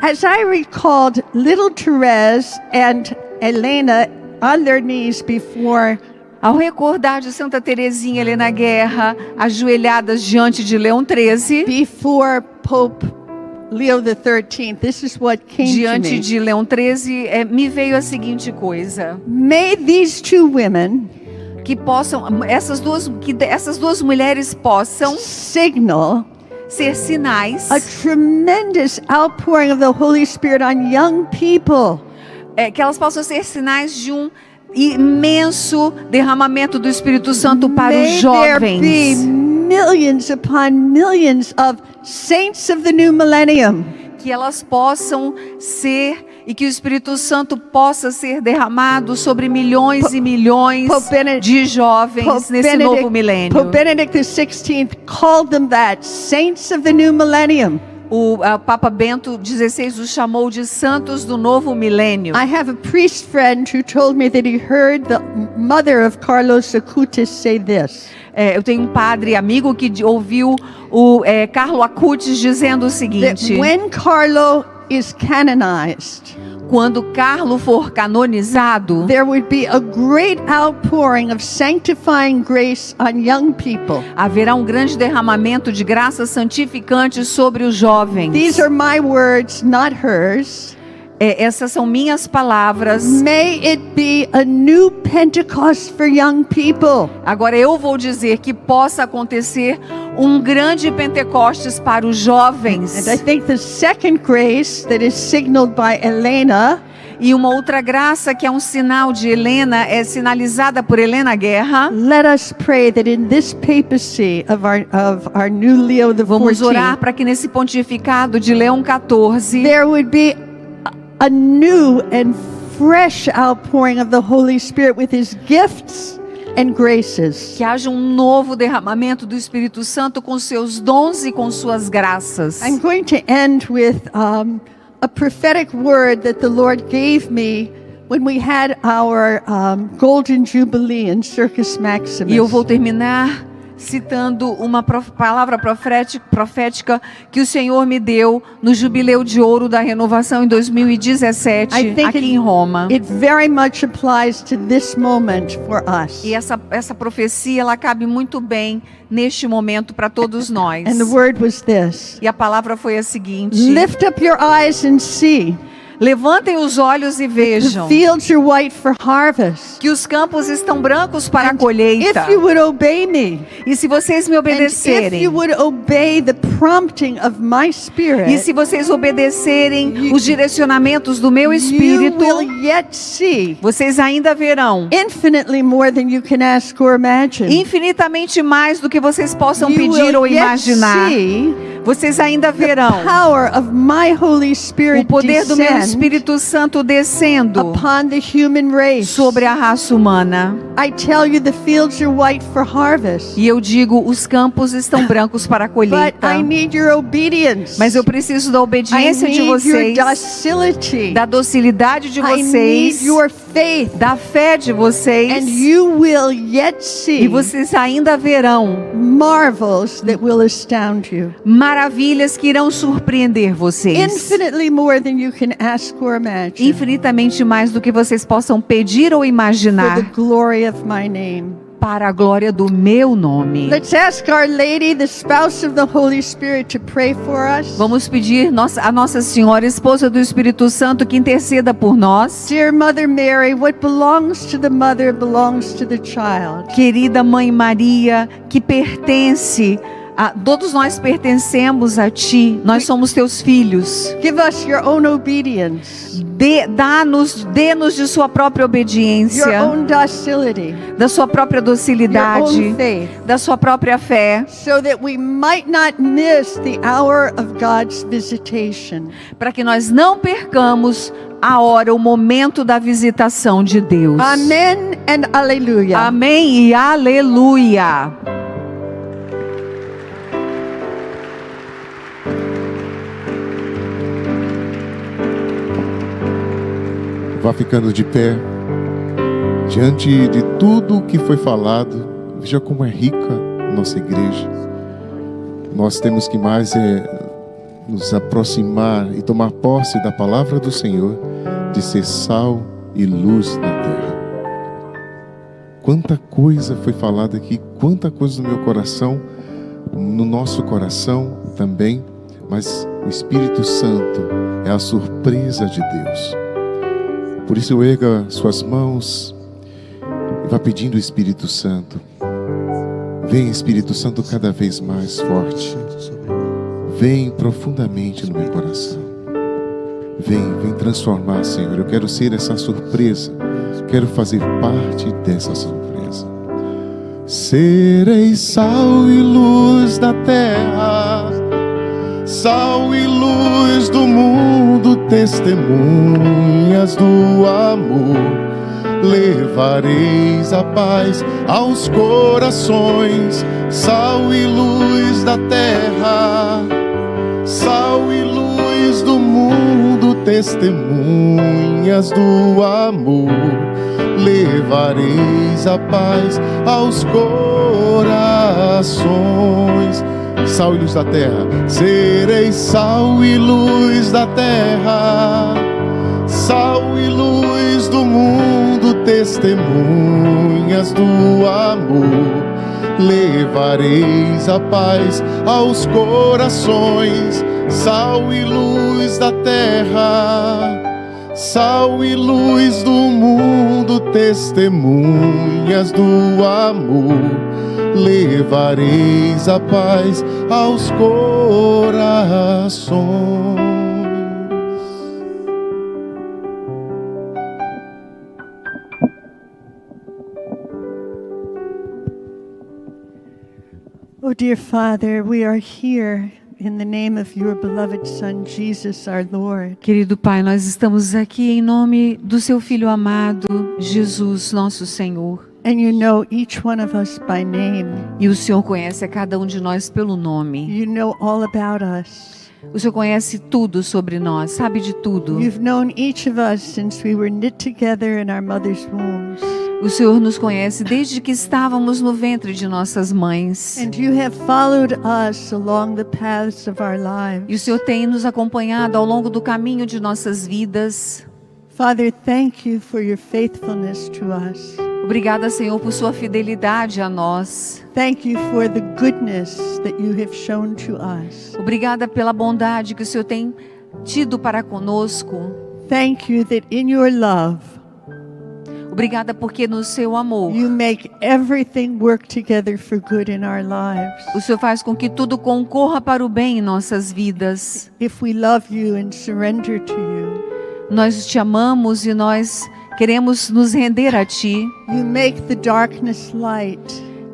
As I recalled little Therese and Elena on their knees before Ao recordar de Santa Teresinha e Helena Guerra, ajoelhadas diante de Leão XIII, before Pope Leo XIII, this is what came to diante me. de Leão XIII, me veio a seguinte coisa: May these two women que possam, essas duas mulheres possam signal ser sinais, a tremendous outpouring of the Holy Spirit on young people. que elas possam ser sinais de um imenso derramamento do Espírito Santo para os May there be jovens. millions upon millions of saints of the new millennium. Que elas possam ser e que o Espírito Santo possa ser derramado sobre milhões e milhões de jovens nesse novo milênio. Pope Benedict XVI called them that, saints of the new millennium. O Papa Bento XVI os chamou de santos do novo milênio. I have a priest friend who told me that he heard the mother of Carlos Acutis say this. Eu tenho um padre amigo que ouviu o Carlo Acutis dizendo o That seguinte: when Carlo is canonized, quando Carlo for canonizado, there would be a great outpouring of sanctifying grace on young people. haverá um grande derramamento de graça santificante sobre os jovens. These are my words, not hers. Essas são minhas palavras. May it be a new Pentecost for young people. Agora eu vou dizer que possa acontecer um grande Pentecostes para os jovens. And I think the second grace that is signaled by Elena E uma outra graça que é um sinal de Helena, é sinalizada por Helena Guerra. let us pray that in this papacy of our new Leo Vamos orar XIV, para que nesse pontificado de Leão XIV there would be a new and fresh outpouring of the Holy Spirit with his gifts and graces. que haja um novo derramamento do Espírito Santo com seus dons e com suas graças. I'm going to end with a prophetic word that the Lord gave me when we had our Golden Jubilee in Circus Maximus. E eu vou terminar citando uma palavra profética que o Senhor me deu no Jubileu de Ouro da Renovação em 2017, aqui em Roma. It very much applies to this moment for us. E essa profecia, ela cabe muito bem neste momento para todos nós. And the word was this: E a palavra foi a seguinte: lift up your eyes and see. levantem os olhos e The vejam fields are white for harvest. que os campos estão brancos para a colheita. If you would obey me, E se vocês me and if obedecerem, you would obey the prompting of my spirit, e se vocês obedecerem os direcionamentos do meu you espírito, will yet see vocês ainda verão infinitely more than you can ask or imagine. infinitamente mais do que vocês possam You pedir will ou yet imaginar. see Vocês ainda verão power of my Holy o Spirit poder do meu descend Espírito Santo descendo upon the human race. sobre a raça humana. I tell you, the fields are white for harvest. E eu digo, os campos estão brancos para a But colheita. I need your obedience. Mas eu preciso da I obediência de need your vocês, docility. da docilidade de I need vocês, your faith. da fé de And vocês. you will yet E see vocês ainda verão marvels that will astound you. maravilhas que irão surpreender vocês. Infinitely more than you can ask or imagine. Infinitamente mais do que vocês possam pedir ou For imaginar, the glory of my name. para a glória do meu nome. Let's ask Our Lady, the spouse of the Holy Spirit, to pray for us. Vamos pedir a Nossa Senhora, esposa do Espírito Santo, que interceda por nós. Dear Mother Mary, what belongs to the mother belongs to the child. Querida Mãe Maria, que pertence todos nós pertencemos a Ti, nós somos Teus filhos. Give us your own obedience, Dê-nos de Sua própria your obediência, own docility, da Sua própria your docilidade, own faith, da Sua própria fé, so that we might not miss the hour of God's visitation. para que nós não percamos a hora, o momento da visitação de Deus. Amen and Alleluia. Amém e aleluia. Vá ficando de pé. Diante de tudo o que foi falado, Veja como é rica a nossa igreja. Nós temos que mais nos aproximar e tomar posse da palavra do Senhor, de ser sal e luz na terra. Quanta coisa foi falada aqui, quanta coisa no meu coração, no nosso coração também, mas o Espírito Santo é a surpresa de Deus. Por isso erga suas mãos e vá pedindo o Espírito Santo. Vem, Espírito Santo, cada vez mais forte. Vem profundamente no meu coração. Vem transformar, Senhor. Eu quero ser essa surpresa. Quero fazer parte dessa surpresa. Serei sal e luz da terra, sal e luz do mundo, testemunhas do amor. Levareis a paz aos corações, sal e luz da terra, sal e luz do mundo, testemunhas do amor. Levareis a paz aos corações. Sal e luz da terra, sereis sal e luz da terra, sal e luz do mundo, testemunhas do amor. Levareis a paz aos corações, sal e luz da terra, sal e luz do mundo, testemunhas do amor. Levareis a paz aos corações. Oh, dear Father, we are here in the name of your beloved Son, Jesus, our Lord. Querido Pai, nós estamos aqui em nome do seu Filho amado, Jesus, nosso Senhor. And you know each one of us by name. E o Senhor conhece a cada um de nós pelo nome. You know all about us. O Senhor conhece tudo sobre nós, sabe de tudo. You've known each of us since we were knit together in our mother's wombs. O Senhor nos conhece desde que estávamos no ventre de nossas mães. And you have followed us along the paths of our lives. E o Senhor tem nos acompanhado ao longo do caminho de nossas vidas. Father, thank you for your faithfulness to us. Obrigada, Senhor, por sua fidelidade a nós. Thank you for the goodness that you have shown to us. Obrigada pela bondade que o Senhor tem tido para conosco. Thank you that in your love, Obrigada porque no seu amor, you make everything work together for good in our lives. o Senhor faz com que tudo concorra para o bem em nossas vidas. If we love you and surrender to you, Nós te amamos e nós queremos nos render a Ti. you make the darkness light,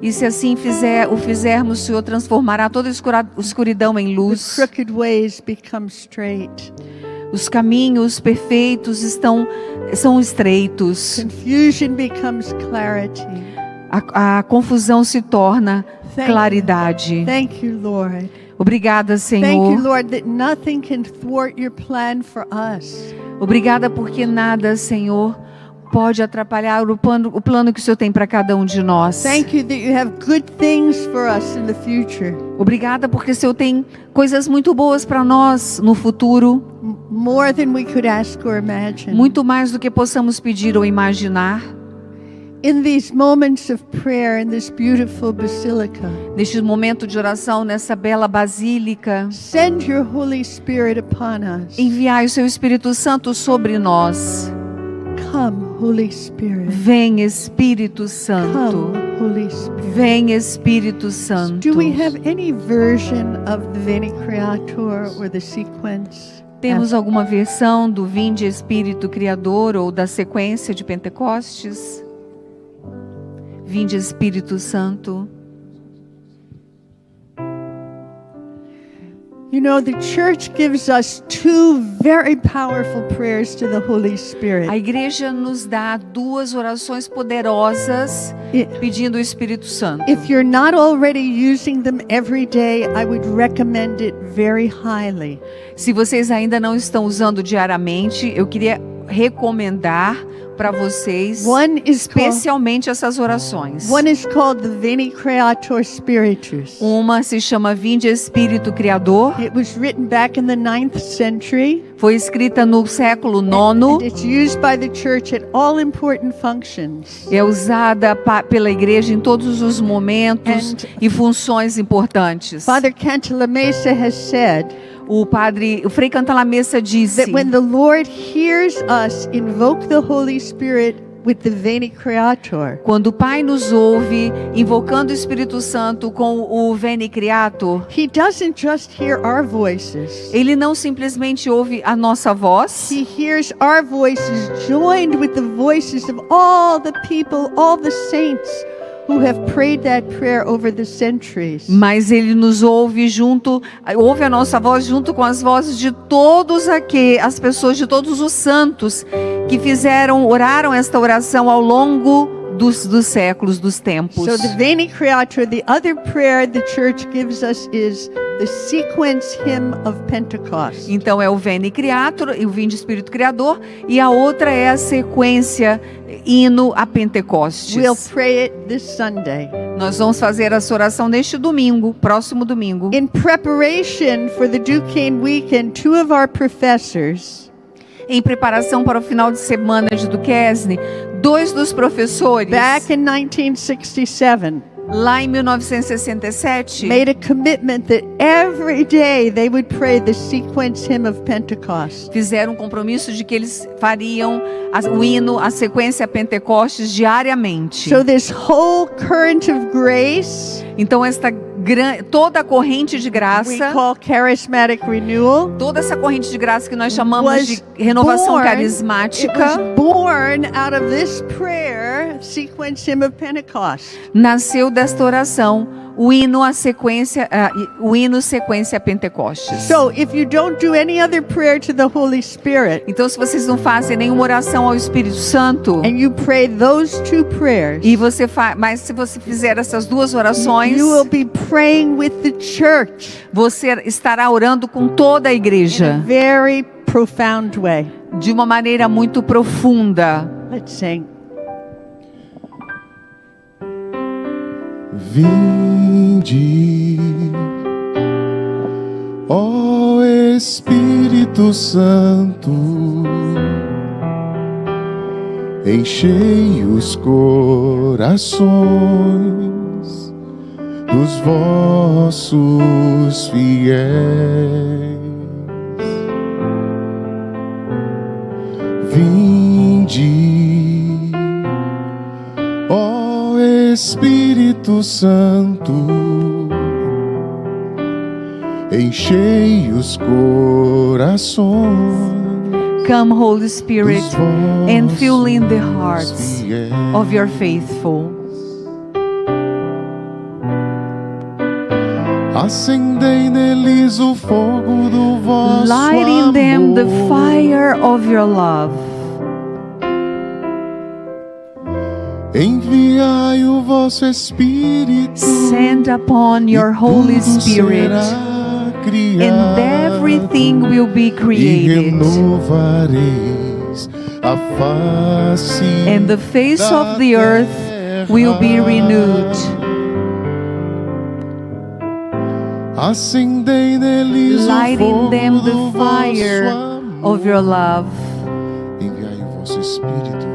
E se assim fizermos, o Senhor transformará toda a escuridão em the luz. crooked ways become straight, Os caminhos perfeitos são estreitos. confusion becomes clarity. A confusão se torna Thank- claridade. Thank you, Lord. Obrigada, Thank you, Senhor. Lord, that nothing can thwart your plan for us. Obrigada porque nada, Senhor, pode atrapalhar o plano que o Senhor tem para cada um de nós. Thank you that you have good things for us in the future, Obrigada porque o Senhor tem coisas muito boas para nós no futuro, more than we could ask or imagine. muito mais do que possamos pedir ou imaginar. In these moments of prayer in this beautiful basilica, Neste momento de oração, nessa bela basílica, send your Holy Spirit upon us. enviai o seu Espírito Santo sobre nós. Come, Holy Spirit. Vem, Espírito Santo. Come, Holy Spirit. Vem, Espírito Santo. Do we have any version of the Veni Creator or the sequence? Temos alguma versão do Vinde Espírito Criador ou da sequência de Pentecostes? Vinde Espírito Santo. You know, the church gives us two very powerful prayers to the Holy Spirit. A igreja nos dá duas orações poderosas pedindo o Espírito Santo. If you're not already using them every day, I would recommend it very highly. Se vocês ainda não estão usando diariamente, eu queria recomendar para vocês, One is called, especialmente essas orações. one is called the Veni Creator Spiritus. Uma se chama Vinde Espírito Criador, It was written back in the 9th century. foi escrita no século And IX, it's used by the church at all important functions. é usada pela igreja em todos os momentos e funções importantes. Father Cantalamessa has said O Frei Cantalamessa disse that when the Lord hears us invoke the Holy Spirit with the Veni Creator, quando o Pai nos ouve invocando o Espírito Santo com o Veni Creator, He doesn't just hear our voices. Ele não simplesmente ouve a nossa voz, He hears our voices joined with the voices of all the people, all the saints who have prayed that prayer over the centuries. mas Ele nos ouve ouve a nossa voz junto com as vozes de as pessoas, de todos os santos que oraram esta oração ao longo dos séculos, dos tempos. So the Veni Creator, the other prayer the church gives us is the sequence hymn of Pentecost. Então é o Veni Creator e o Vinde Espírito Criador, e a outra é a sequência hino a Pentecostes. We'll pray it this Sunday. Nós vamos fazer essa oração neste domingo, próximo domingo. In preparation for the Duquesne weekend, two of our professors Em preparação para o final de semana de Duquesne, 2 dos professores, back in 1967 lá em 1967, made a commitment that every day they would pray the sequence hymn of Pentecost. fizeram um compromisso de que eles fariam o hino, a sequência Pentecostes diariamente. So this whole current of grace Então toda a corrente de we graça, call charismatic renewal toda essa corrente de graça que nós chamamos was de renovação It carismática, was born out of this prayer, sequence hymn of Pentecost. nasceu desta oração, o hino sequência Pentecostes. So if you don't do any other prayer to the Holy Spirit Então, se vocês não fazem nenhuma oração ao Espírito Santo, and you pray those two prayers, mas se você fizer essas duas orações, you will be praying with the church você estará orando com toda a in a igreja very profound way. de uma maneira muito profunda. Let's sing. Vinde, ó Espírito Santo, enchei os corações dos vossos fiéis. Vinde, ó Espírito Santo, enchei os corações Come, Holy Spirit, dos and fill in the vossos hearts fiéis. of your faithful. Acendei neles o fogo do vosso Light in them the amor. fire of your love. Enviai o vosso Espírito, Send upon your e Holy tudo Spirit, será criado, and everything will be e created, renovareis a face and the face da of the earth will be terra. renewed. Acendei neles Light o in fogo them the do fire vosso amor. of your love. Enviai o vosso Espírito.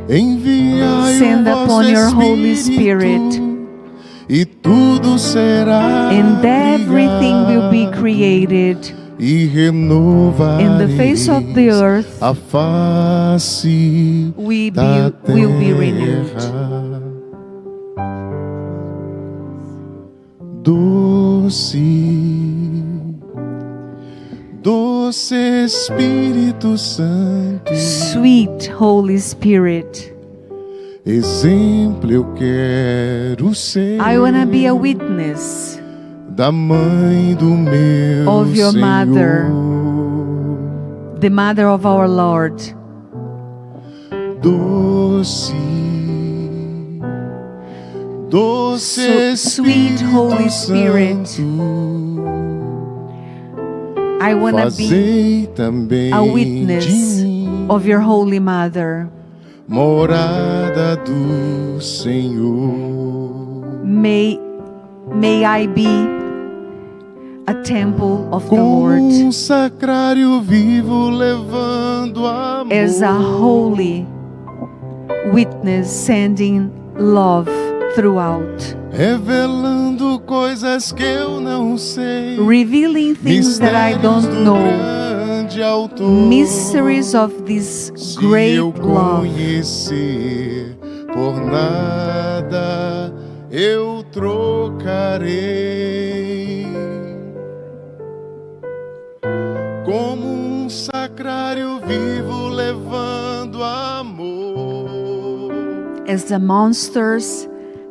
Enviai Send o vosso upon your Holy Espírito, Spirit, e tudo será and everything will be criado, created, e renovareis and the face of the earth a face da will be renewed. terra. Doce Espírito Santo, Sweet Holy Spirit, exemplo eu quero ser I want to be a witness da mãe do meu of your Senhor. mother, the mother of our Lord. Doce Sweet Holy Spirit, Santo, I want to be fazei também a witness de mim of your Holy Mother. morada do Senhor. May I be a temple of the Como Lord, sacrário vivo levando amor. as a holy witness sending love throughout, Revelando coisas que eu não sei. revealing things that I don't Mistérios do know, grande autor. mysteries of this Se great eu love. conhecer, por nada eu trocarei. Como um sacrário vivo levando amor. As the monsters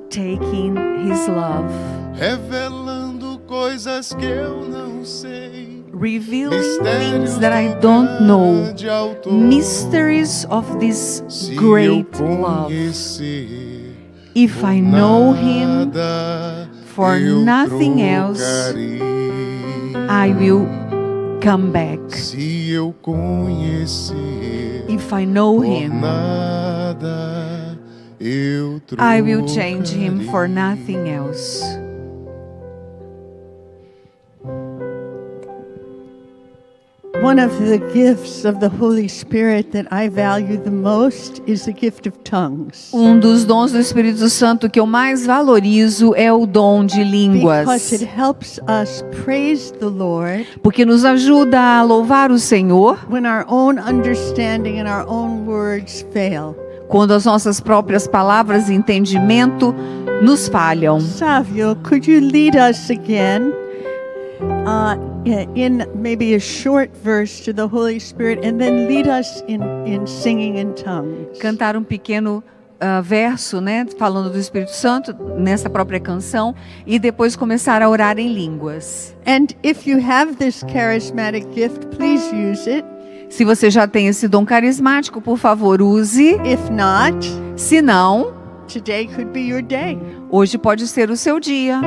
taking his love, Revelando coisas que eu não sei. revealing Mistérios things that I do don't know, grande autor. mysteries of this Se great eu love. conhecer, If I know him, nada for eu nothing else, trocarei. I will come back. Se eu conhecer, If I know por him, nada eu trocarei. I will change him for nothing else. One of the gifts of the Holy Spirit that I value the most is the gift of tongues. Dos dons do Espírito Santo que eu mais valorizo é o dom de Because línguas, it helps us praise the Lord porque nos ajuda a louvar o Senhor when our own understanding and our own words fail. quando as nossas próprias palavras e entendimento nos falham. Savio, could you lead us again in maybe a short verse to the Holy Spirit and then lead us in singing in tongues? Cantar um pequeno verso, né, falando do Espírito Santo nessa própria canção e depois começar a orar em línguas. And if you have this charismatic gift, please use it. Se você já tem esse dom carismático, por favor, use. If not, Se não, today could be your day. hoje pode ser o seu dia.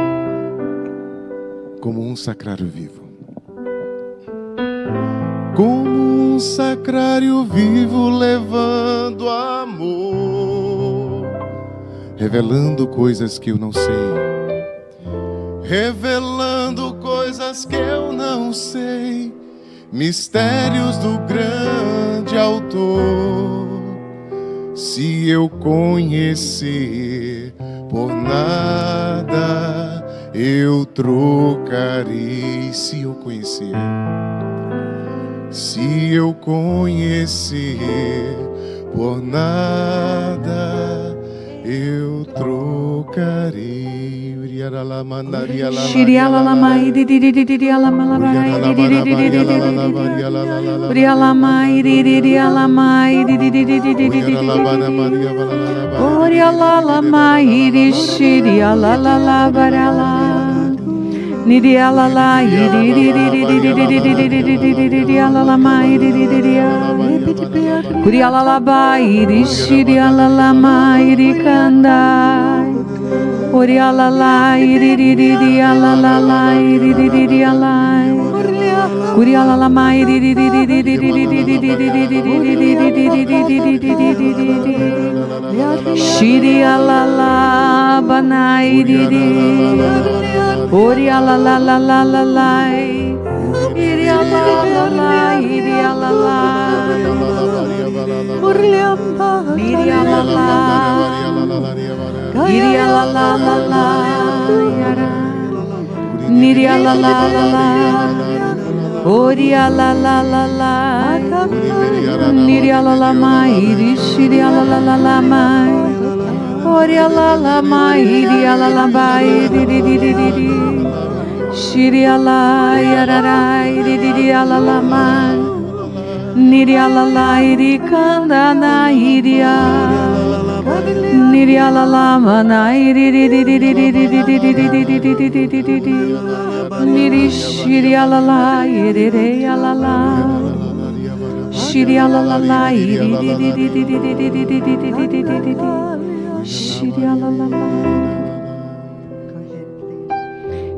Como um sacrário vivo. Como um sacrário vivo levando amor. Revelando coisas que eu não sei. Revelando coisas que eu não sei. Mistérios do grande autor. Se eu conhecer, por nada eu trocarei. Se eu conhecer, se eu conhecer, por nada eu trocarei.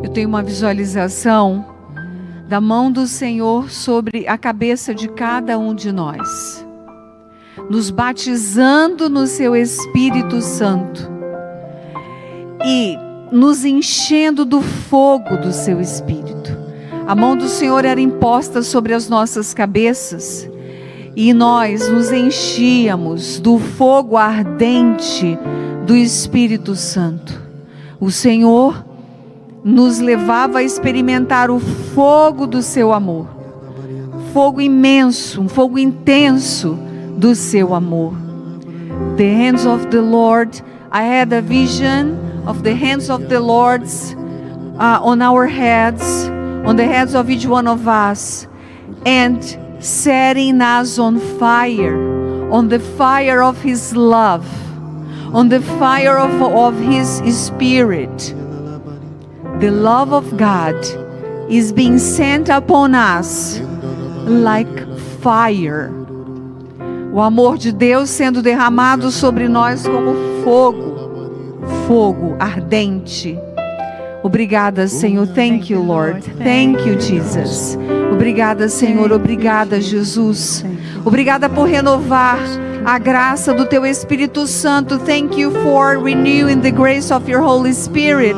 Eu tenho uma visualização da mão do Senhor sobre a cabeça de cada um de nós. nos batizando no seu Espírito Santo e nos enchendo do fogo do seu Espírito. A mão do Senhor era imposta sobre as nossas cabeças e nós nos enchíamos do fogo ardente do Espírito Santo. O Senhor nos levava a experimentar o fogo do seu amor, fogo imenso, um fogo intenso do seu amor. The hands of the Lord, I had a vision of the hands of the Lord's on our heads, on the heads of each one of us, and setting us on the fire of His love, on the fire of His Spirit. The love of God is being sent upon us like fire. O amor de Deus sendo derramado sobre nós como fogo ardente. Obrigada, Senhor. Thank you, Lord. Thank you, Jesus. Obrigada, Senhor. Obrigada, Jesus. Obrigada por renovar a graça do Teu Espírito Santo. Thank you for renewing the grace of Your Holy Spirit,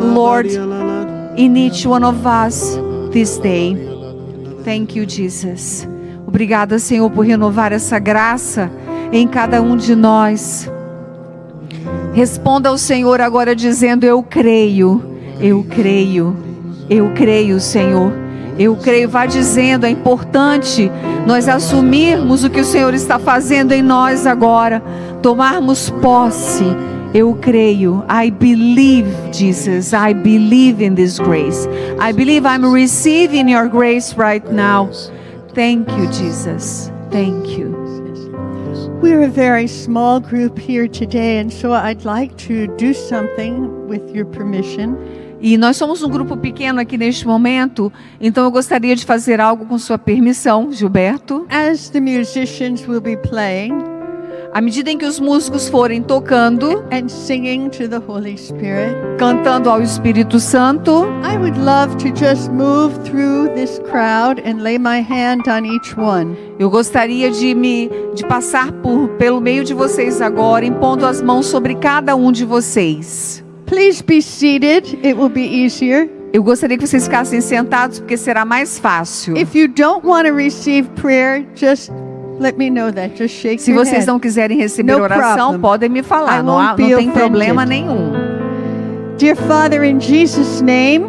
Lord, in each one of us this day. Thank you, Jesus. Obrigada, Senhor, por renovar essa graça em cada um de nós. Responda ao Senhor agora dizendo: eu creio, eu creio, eu creio, Senhor. Eu creio. Vá dizendo, é importante nós assumirmos o que o Senhor está fazendo em nós agora, tomarmos posse. Eu creio. I believe, Jesus. I believe in this grace. I believe I'm receiving your grace right now. Thank you, Jesus. Thank you. We're a very small group here today, and so I'd like to do something with your permission. E nós somos um grupo pequeno aqui neste momento, então eu gostaria de fazer algo com sua permissão, Gilberto. As the musicians will be playing, À medida em que os músicos forem tocando, and singing to the Holy Spirit, cantando ao Espírito Santo, I would love to just move through this crowd and lay my hand on each one. eu gostaria de passar pelo meio de vocês agora, impondo as mãos sobre cada um de vocês. Please be seated. It will be easier. Eu gostaria que vocês ficassem sentados, porque será mais fácil. If you don't want to receive prayer, just let me know that. Just shake Se your vocês head. não quiserem receber No oração, problem. podem me falar, I não won't be tem problema offended. nenhum. Dear Father, in Jesus' name,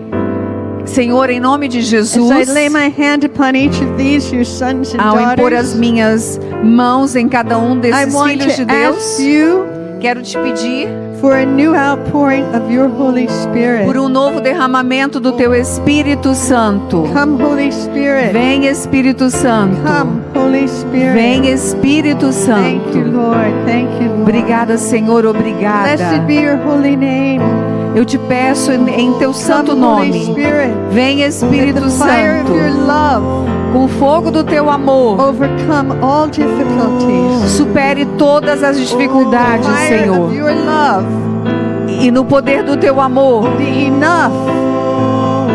Senhor, em nome de as Jesus, I lay my hand upon each of these, your sons and ao impor as daughters, minhas mãos em cada um I desses want filhos de to ask Deus, you quero te pedir for a new outpouring of your Holy Spirit. por um novo derramamento do Teu Espírito Santo. Come, Holy Spirit. Vem, Espírito Santo. Come, Holy Spirit. Vem, Espírito Thank you, Santo. Lord. Thank you, Lord. Obrigada, Senhor, Blessed obrigada. be your holy name. Eu te peço em Teu santo Come, Holy nome. Spirit. Vem, Let Espírito the fire of your Santo, love com o fogo do Teu amor. overcome all difficulties. Supere todas as dificuldades, Fire Senhor. of your love E no poder do Teu amor, be enough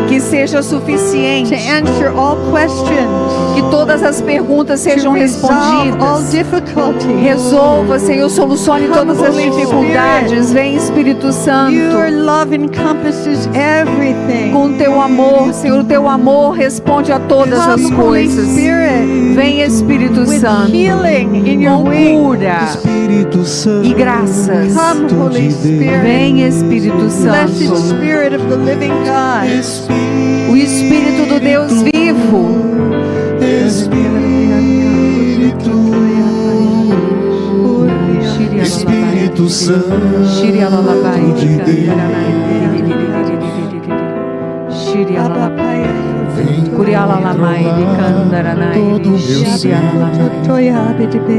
que seja to suficiente. answer all questions, Que todas as perguntas sejam to resolve all respondidas. difficulties. Resolva, Senhor, solucione todas as dificuldades. Vem, Espírito Your Santo, love encompasses everything. com Teu amor. Senhor, o Teu amor responde a todas as Come, Holy coisas. Spirit, Vem, Espírito with Santo, healing in your com wings. cura Espírito Santo e graças. Come, Holy de Spirit. Deus. Vem, Espírito Blessed Santo, Spirit of the living God. o Espírito do Deus vivo. Espírito Santo de Vem Kurialalamai de Kandaranai, todo meu ser.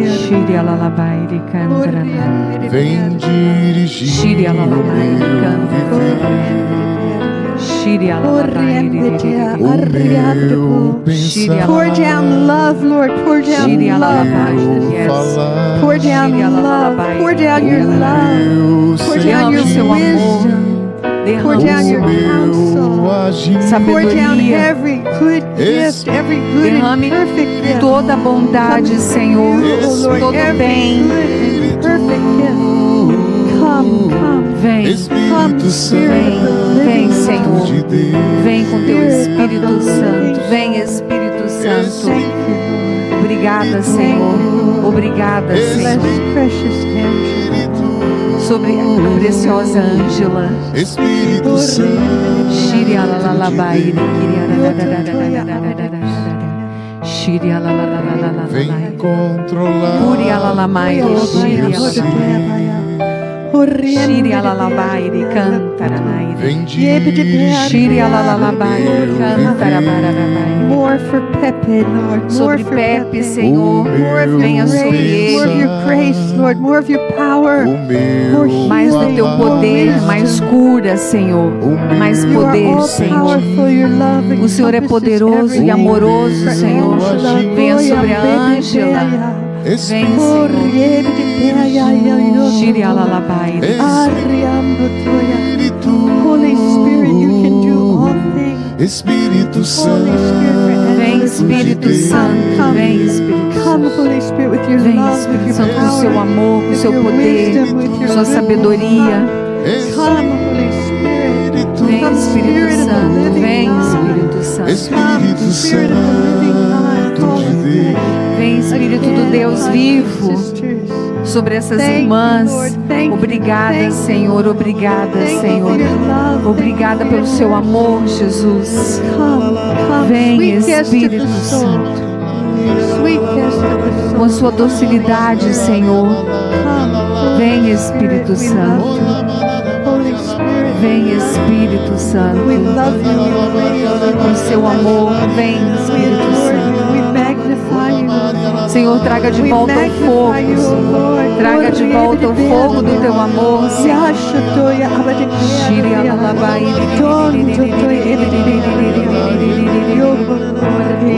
Shirialalamai de Kandaranai, Vem dirigir Shirialalamai de Kandaranai, Shirialalamai de o meu pensamento. Pour down love, Lord. Pour down love. Falar Pour down love. Pour down your love. Pour down your Derrame o seu amor. wisdom. Pour Derrama down your counsel. Pour down sabedoria. every good gift, every good Derrame and perfect gift. toda a bondade, Senhor, Oh Lord, todo every bem. good and perfect gift. Come. Vem, Come, Spirit of the vem, living Senhor. God. Vem com teu Spirit Espírito of the Santo. living Vem, Espírito Santo. Thank you, Lord. Obrigada, Senhor. Obrigada, Bless Senhor. precious Angela. Sobre a preciosa Ângela. Espírito Santo Shiri alalabai, Shiri vem alalalalalabai. controlar Curi alalamai, Shiri Shiri alalabai, cantaramai. vem dirigir Shiri alalabai, cantarabarabai. More for Pepe, Lord. More Sobre for Pepe, Senhor, More of your venha sobre grace, more of ele. your grace, Lord. More of your power. o meu Mais do teu poder, mais cura, Senhor. Mais You are poder, all Senhor. powerful. Your love O Senhor é encompasses poderoso e everything. amoroso, For Senhor. Angela, Venha Goya, sobre a Bebe, Ângela. Beaya. Vem, Espírito Senhor. Shiri Shiri alalabai. Holy Spirit, you can do all things. Espírito Holy Santo Spirit, Vem, Espírito Santo. Vem, Espírito Come, Santo. Holy Spirit, with your Vem, love, with Espírito your Santo, com power, seu amor, com with seu your poder, wisdom, with your sua sabedoria. Come, Holy Spirit. Vem, Come, Espírito Spirit of the Santo. living Vem, God. Espírito Santo. Espírito Come, Spirit of the living God. Fall Santo de Deus afresh. Vem, Espírito do Again, Deus on vivo, sisters. sobre essas Thank you, irmãs. Lord. Thank you. Obrigada, Thank you. Senhor. Obrigada, Thank you Senhor. for your love. Obrigada Thank you pelo for seu your amor, Jesus. Come, Vem, sweet guest of Espírito the soul. Santo. Sweet guest of the soul. Com a sua docilidade, Senhor. Come, Vem, Holy Espírito Spirit, we Santo. love you. Holy Spirit, Vem, Espírito Santo. we love you. We praise you. Com seu amor, vem, We Espírito adore Santo. you. We magnify you. Senhor, traga de We volta o magnify fogo, you, O Senhor. Lord. Traga de volta o fogo do teu amor, Senhor. Yashutoya abadikaya. Shiri alalabai.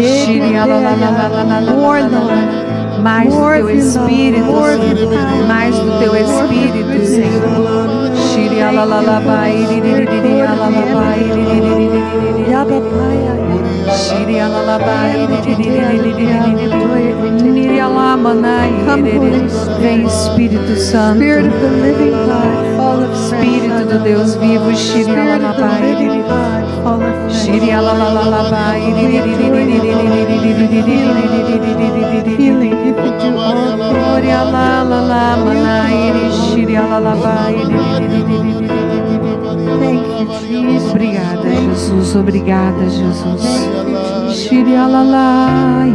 Shiri alalalalalalalala. More, Lord. Mais do More teu of your love, Espírito, more of your Senhor. power, Mais do teu more of your Espírito, goodness, Senhor. Lord. Shiri Thank you, alalabai. Holy Spirit, Lord of the Alalabai. enemy. Yabapaya. Shiri alalabai. Niri alamanai. Come, Holy Spirit. Vem, Espírito Santo. Spirit of the living God, fall afresh Espírito on do us. Deus vivo, Shiri Spirit of the living alalabai. God, fall afresh. Shiri alalabai. Healing, you can do all things. Shiri alalamanai. Shiri alalabai. Thank you, Jesus. Obrigada, Thank you. Jesus. Obrigada, Jesus. Thank you, Jesus. Shiri alalai.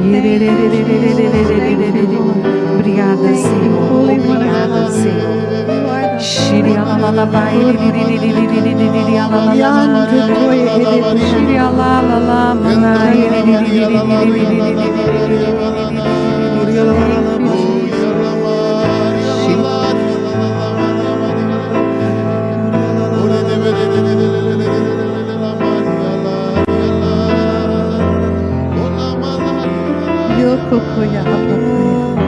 Obrigada, Thank you, Senhor. Holy One of Obrigada, God. Senhor. You are the Shiri alalabai. Shiri Yokokoya Abapaya.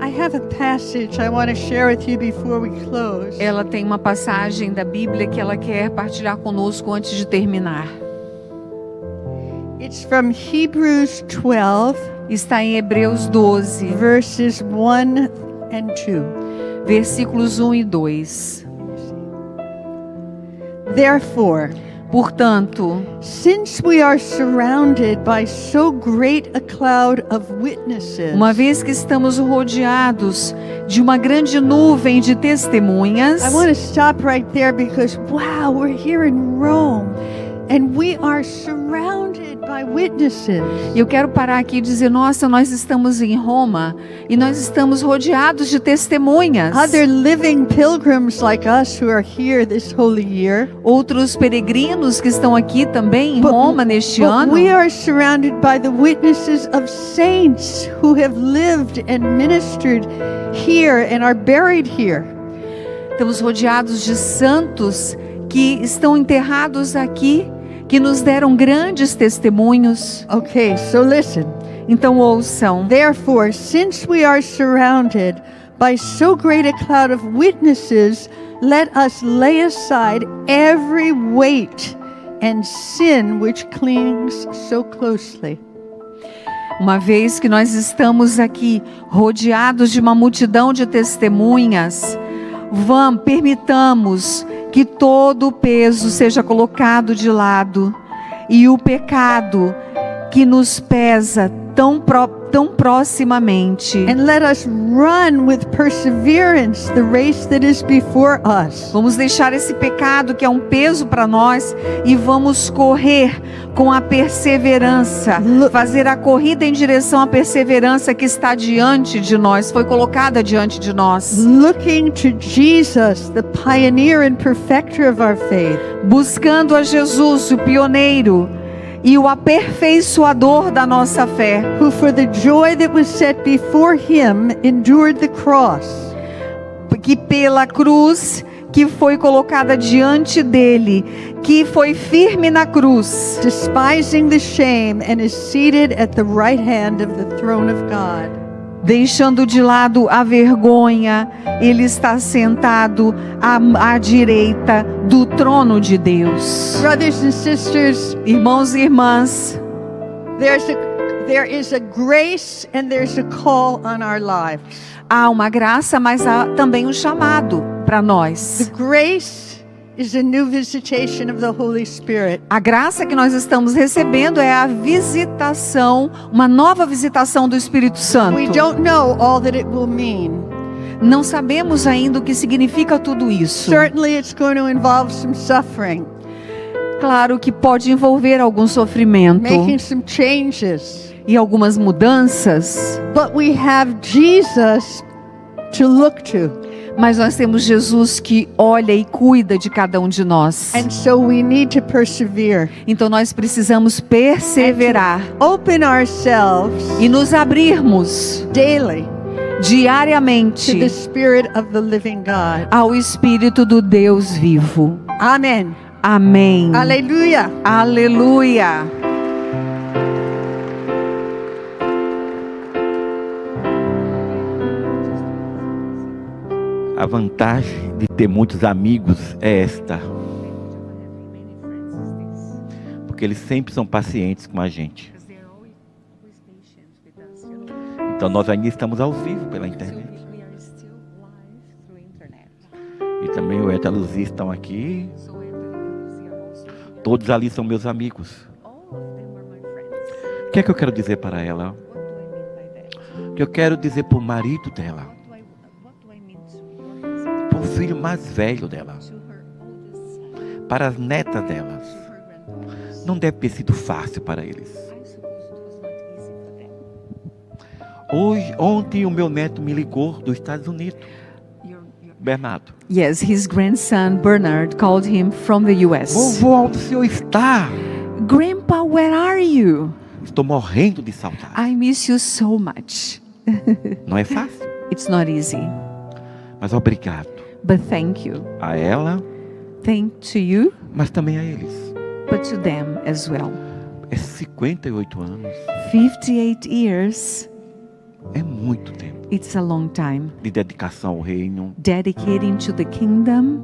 I have a passage I want to share with you before we close. Ela tem uma passagem da Bíblia que ela quer partilhar conosco antes de terminar. It's from Hebrews 12, Está em Hebreus 12, verses 1 and 2. versículos 1 e 2. Therefore, Portanto, since we are surrounded by so great a cloud of witnesses, uma vez que estamos rodeados de uma grande nuvem de testemunhas, I want to stop right there because, wow, we're here in Rome and we are surrounded by witnesses. E eu quero parar aqui e dizer, nossa, nós estamos em Roma e nós estamos rodeados de testemunhas. Other living pilgrims like us who are here this holy year. Outros peregrinos que estão aqui também em Roma neste ano. We are surrounded by the witnesses of saints who have lived and ministered here and are buried here. Estamos rodeados de santos que estão enterrados aqui, que nos deram grandes testemunhos. Okay, so listen. Então ouçam. Therefore, since we are surrounded by so great a cloud of witnesses, let us lay aside every weight and sin which clings so closely. Uma vez que nós estamos aqui rodeados de uma multidão de testemunhas, permitamos que todo o peso seja colocado de lado e o pecado que nos pesa tão proximamente. And let us run with perseverance the race that is before us. Vamos deixar esse pecado que é um peso para nós e vamos correr com a perseverança, fazer a corrida em direção à perseverança que está diante de nós, foi colocada diante de nós. Looking to Jesus, the pioneer and perfecter of our faith. Buscando a Jesus, o pioneiro e o aperfeiçoador da nossa fé, who for the joy that was set before him endured the cross. Que pela cruz que foi colocada diante dele, que foi firme na cruz, despising the shame, and is seated at the right hand of the throne of God. Deixando de lado a vergonha, ele está sentado à direita do trono de Deus. Brothers and sisters, irmãos e irmãs, there is a grace and there's a call on our lives. Há uma graça, mas há também um chamado para nós. The grace is a new visitation of the Holy Spirit. A graça que nós estamos recebendo é a visitação, uma nova visitação do Espírito Santo. We don't know all that it will mean. Não sabemos ainda o que significa tudo isso. Certainly it's going to involve some suffering. Claro que pode envolver algum sofrimento. Making some changes. E algumas mudanças. But we have Jesus to look to. Mas nós temos Jesus que olha e cuida de cada um de nós. And so we need to persevere. Então nós precisamos perseverar. Open ourselves e nos abrirmos daily diariamente to the Spirit of the living God. Ao Espírito do Deus vivo. Amém. Amém. Aleluia. Aleluia. A vantagem de ter muitos amigos é esta. Porque eles sempre são pacientes com a gente. Então nós ainda estamos ao vivo pela internet. E também o Eta e a Luzia estão aqui. Todos ali são meus amigos. O que é que eu quero dizer para ela? O que eu quero dizer para o marido dela? Para o filho mais velho dela, para as netas delas. Não deve ter sido fácil para eles. Ontem o meu neto me ligou dos Estados Unidos, Bernardo. Yes, his grandson Bernard called him from the US. Vovô, onde o senhor está? Grandpa, where are you? Estou morrendo de saudade. I miss you so much. Não é fácil. It's not easy. Mas obrigado. But thank you. A ela. Thank to you. Mas também a eles. But to them as well. É 58 anos. 58 years. É muito tempo. It's a long time. De dedicação ao reino. Dedicating to the kingdom.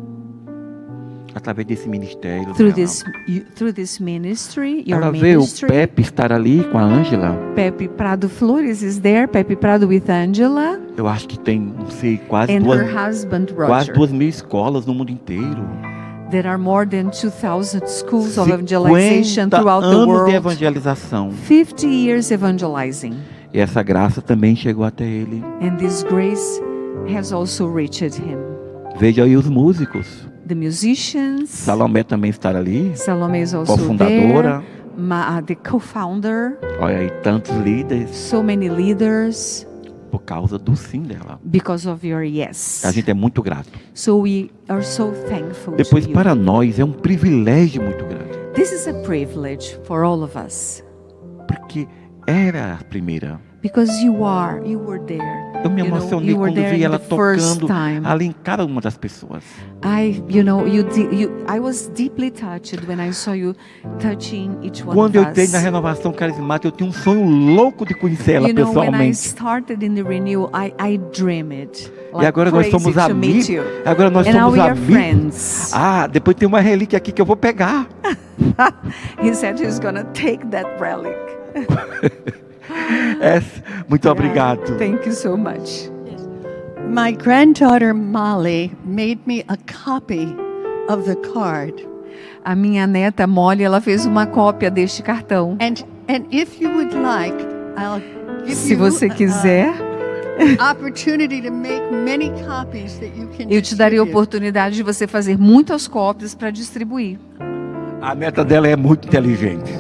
Através desse ministério. Through this ministry, your ela ministry. Vê o Pepe estar ali com a Ângela. Pepe Prado Flores is there. Pepe Prado with Angela. Eu acho que tem, não sei, quase and her husband, Roger. Quase 2.000 escolas no mundo inteiro. There are more than 2,000 schools of evangelization throughout the anos world. De evangelização. 50 years evangelizing. E essa graça também chegou até ele. And this grace has also reached him. Veja aí os músicos. The musicians. Salomé também está ali. Salomé is also cofundadora. there. the co-founder, Olha aí, tantos líderes so many leaders, por causa do sim dela. because of your yes. A gente é muito grato. So we are so thankful Depois, to you. para nós, é um privilégio muito grande. This is a privilege for all of us. Porque era a primeira. Because you were there. Eu me You know, emocionei you were quando there vi in ela the first tocando time. ali em cada uma das pessoas. I was deeply touched when I saw you touching each one Quando eu of entrei us. na renovação carismática, eu tinha um sonho louco de conhecer ela You know, when I pessoalmente. started in the renewal, I dreamed. E agora nós somos to meet amigos. you. Agora nós And now somos we are amigos. friends. Ah, depois tem uma relíquia aqui que eu vou pegar. He said he's gonna take that relic. Muito obrigado. Thank you so much. My granddaughter Molly made me a copy of the card. A minha neta Molly, ela fez uma cópia deste cartão. And if you would like, I'll give Se you você quiser, opportunity to make many copies that you can eu te daria a distribute. oportunidade de você fazer muitas cópias para distribuir. A neta dela é muito inteligente.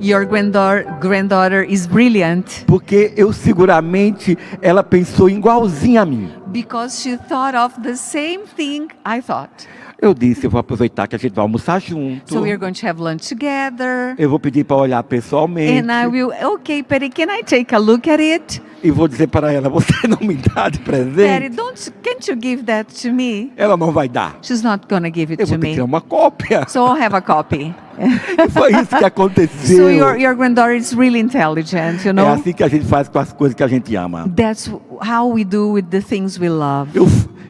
Your granddaughter is brilliant Porque eu seguramente ela pensou igualzinho a mim. because she thought of the same thing I thought. Eu disse, eu vou aproveitar que a gente vai almoçar junto. So we are going to have lunch together. Eu vou pedir para olhar pessoalmente. And I will, okay, Patty, can I take a look at it? E vou dizer para ela, você não me dá de Patty, presente? can't you give that to me? Ela não vai dar. She's not gonna give it Eu to vou ter que me. ter uma cópia. So I'll have a copy. E foi isso que aconteceu. So your granddaughter is really intelligent, you É know? assim que a gente faz com as coisas que a gente ama. That's how we do with the things we love.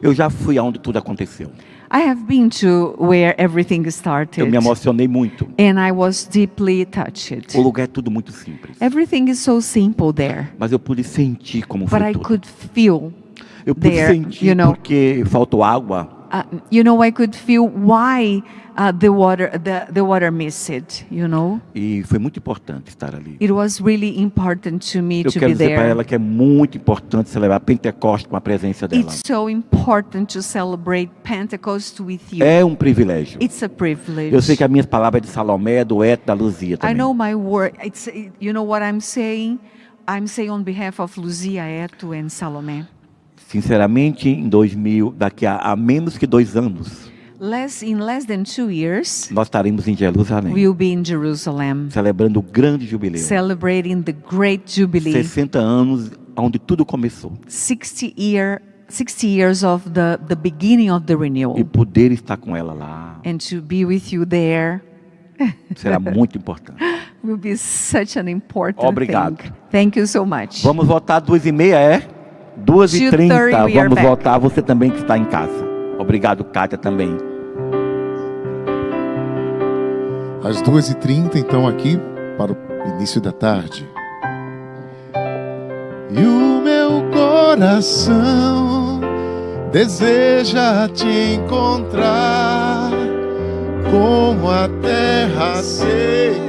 Eu já fui aonde tudo aconteceu. I have been to where everything Eu started. me emocionei muito. And I was deeply touched. O lugar é tudo muito simples. Everything is so simple there. Mas eu pude sentir como But foi I tudo. could feel, Eu pude there, sentir you know. porque faltou água. I could feel why the water missed, you know. E foi muito importante estar ali. It was really important to me Eu to quero be dizer para there. ela que é muito importante celebrar Pentecostes com a presença dela. It's so important to celebrate Pentecost with you. É um privilégio. It's a privilege. Eu sei que as minhas palavras é de Salomé, é do Eto, da Luzia I também. know my word. You know what I'm saying? I'm saying on behalf of Luzia, Eto, and Salomé. Sinceramente, em 2000, daqui a menos que 2 anos, In less than 2 years, nós estaremos em Jerusalém, we'll be in Jerusalem, celebrando o grande jubileu. celebrating the great jubilee. 60 anos, onde tudo começou. 60 years of the beginning of the renewal. E poder estar com ela lá And to be with you there será muito importante. will be such an important Obrigado. thing. Thank you so much. Vamos voltar às 2h30, é? 2h30, 2:30 we are vamos back. voltar. Você também que está em casa. Obrigado, Kátia, também. Às 2h30, então, aqui para o início da tarde. E o meu coração deseja te encontrar como a terra seca.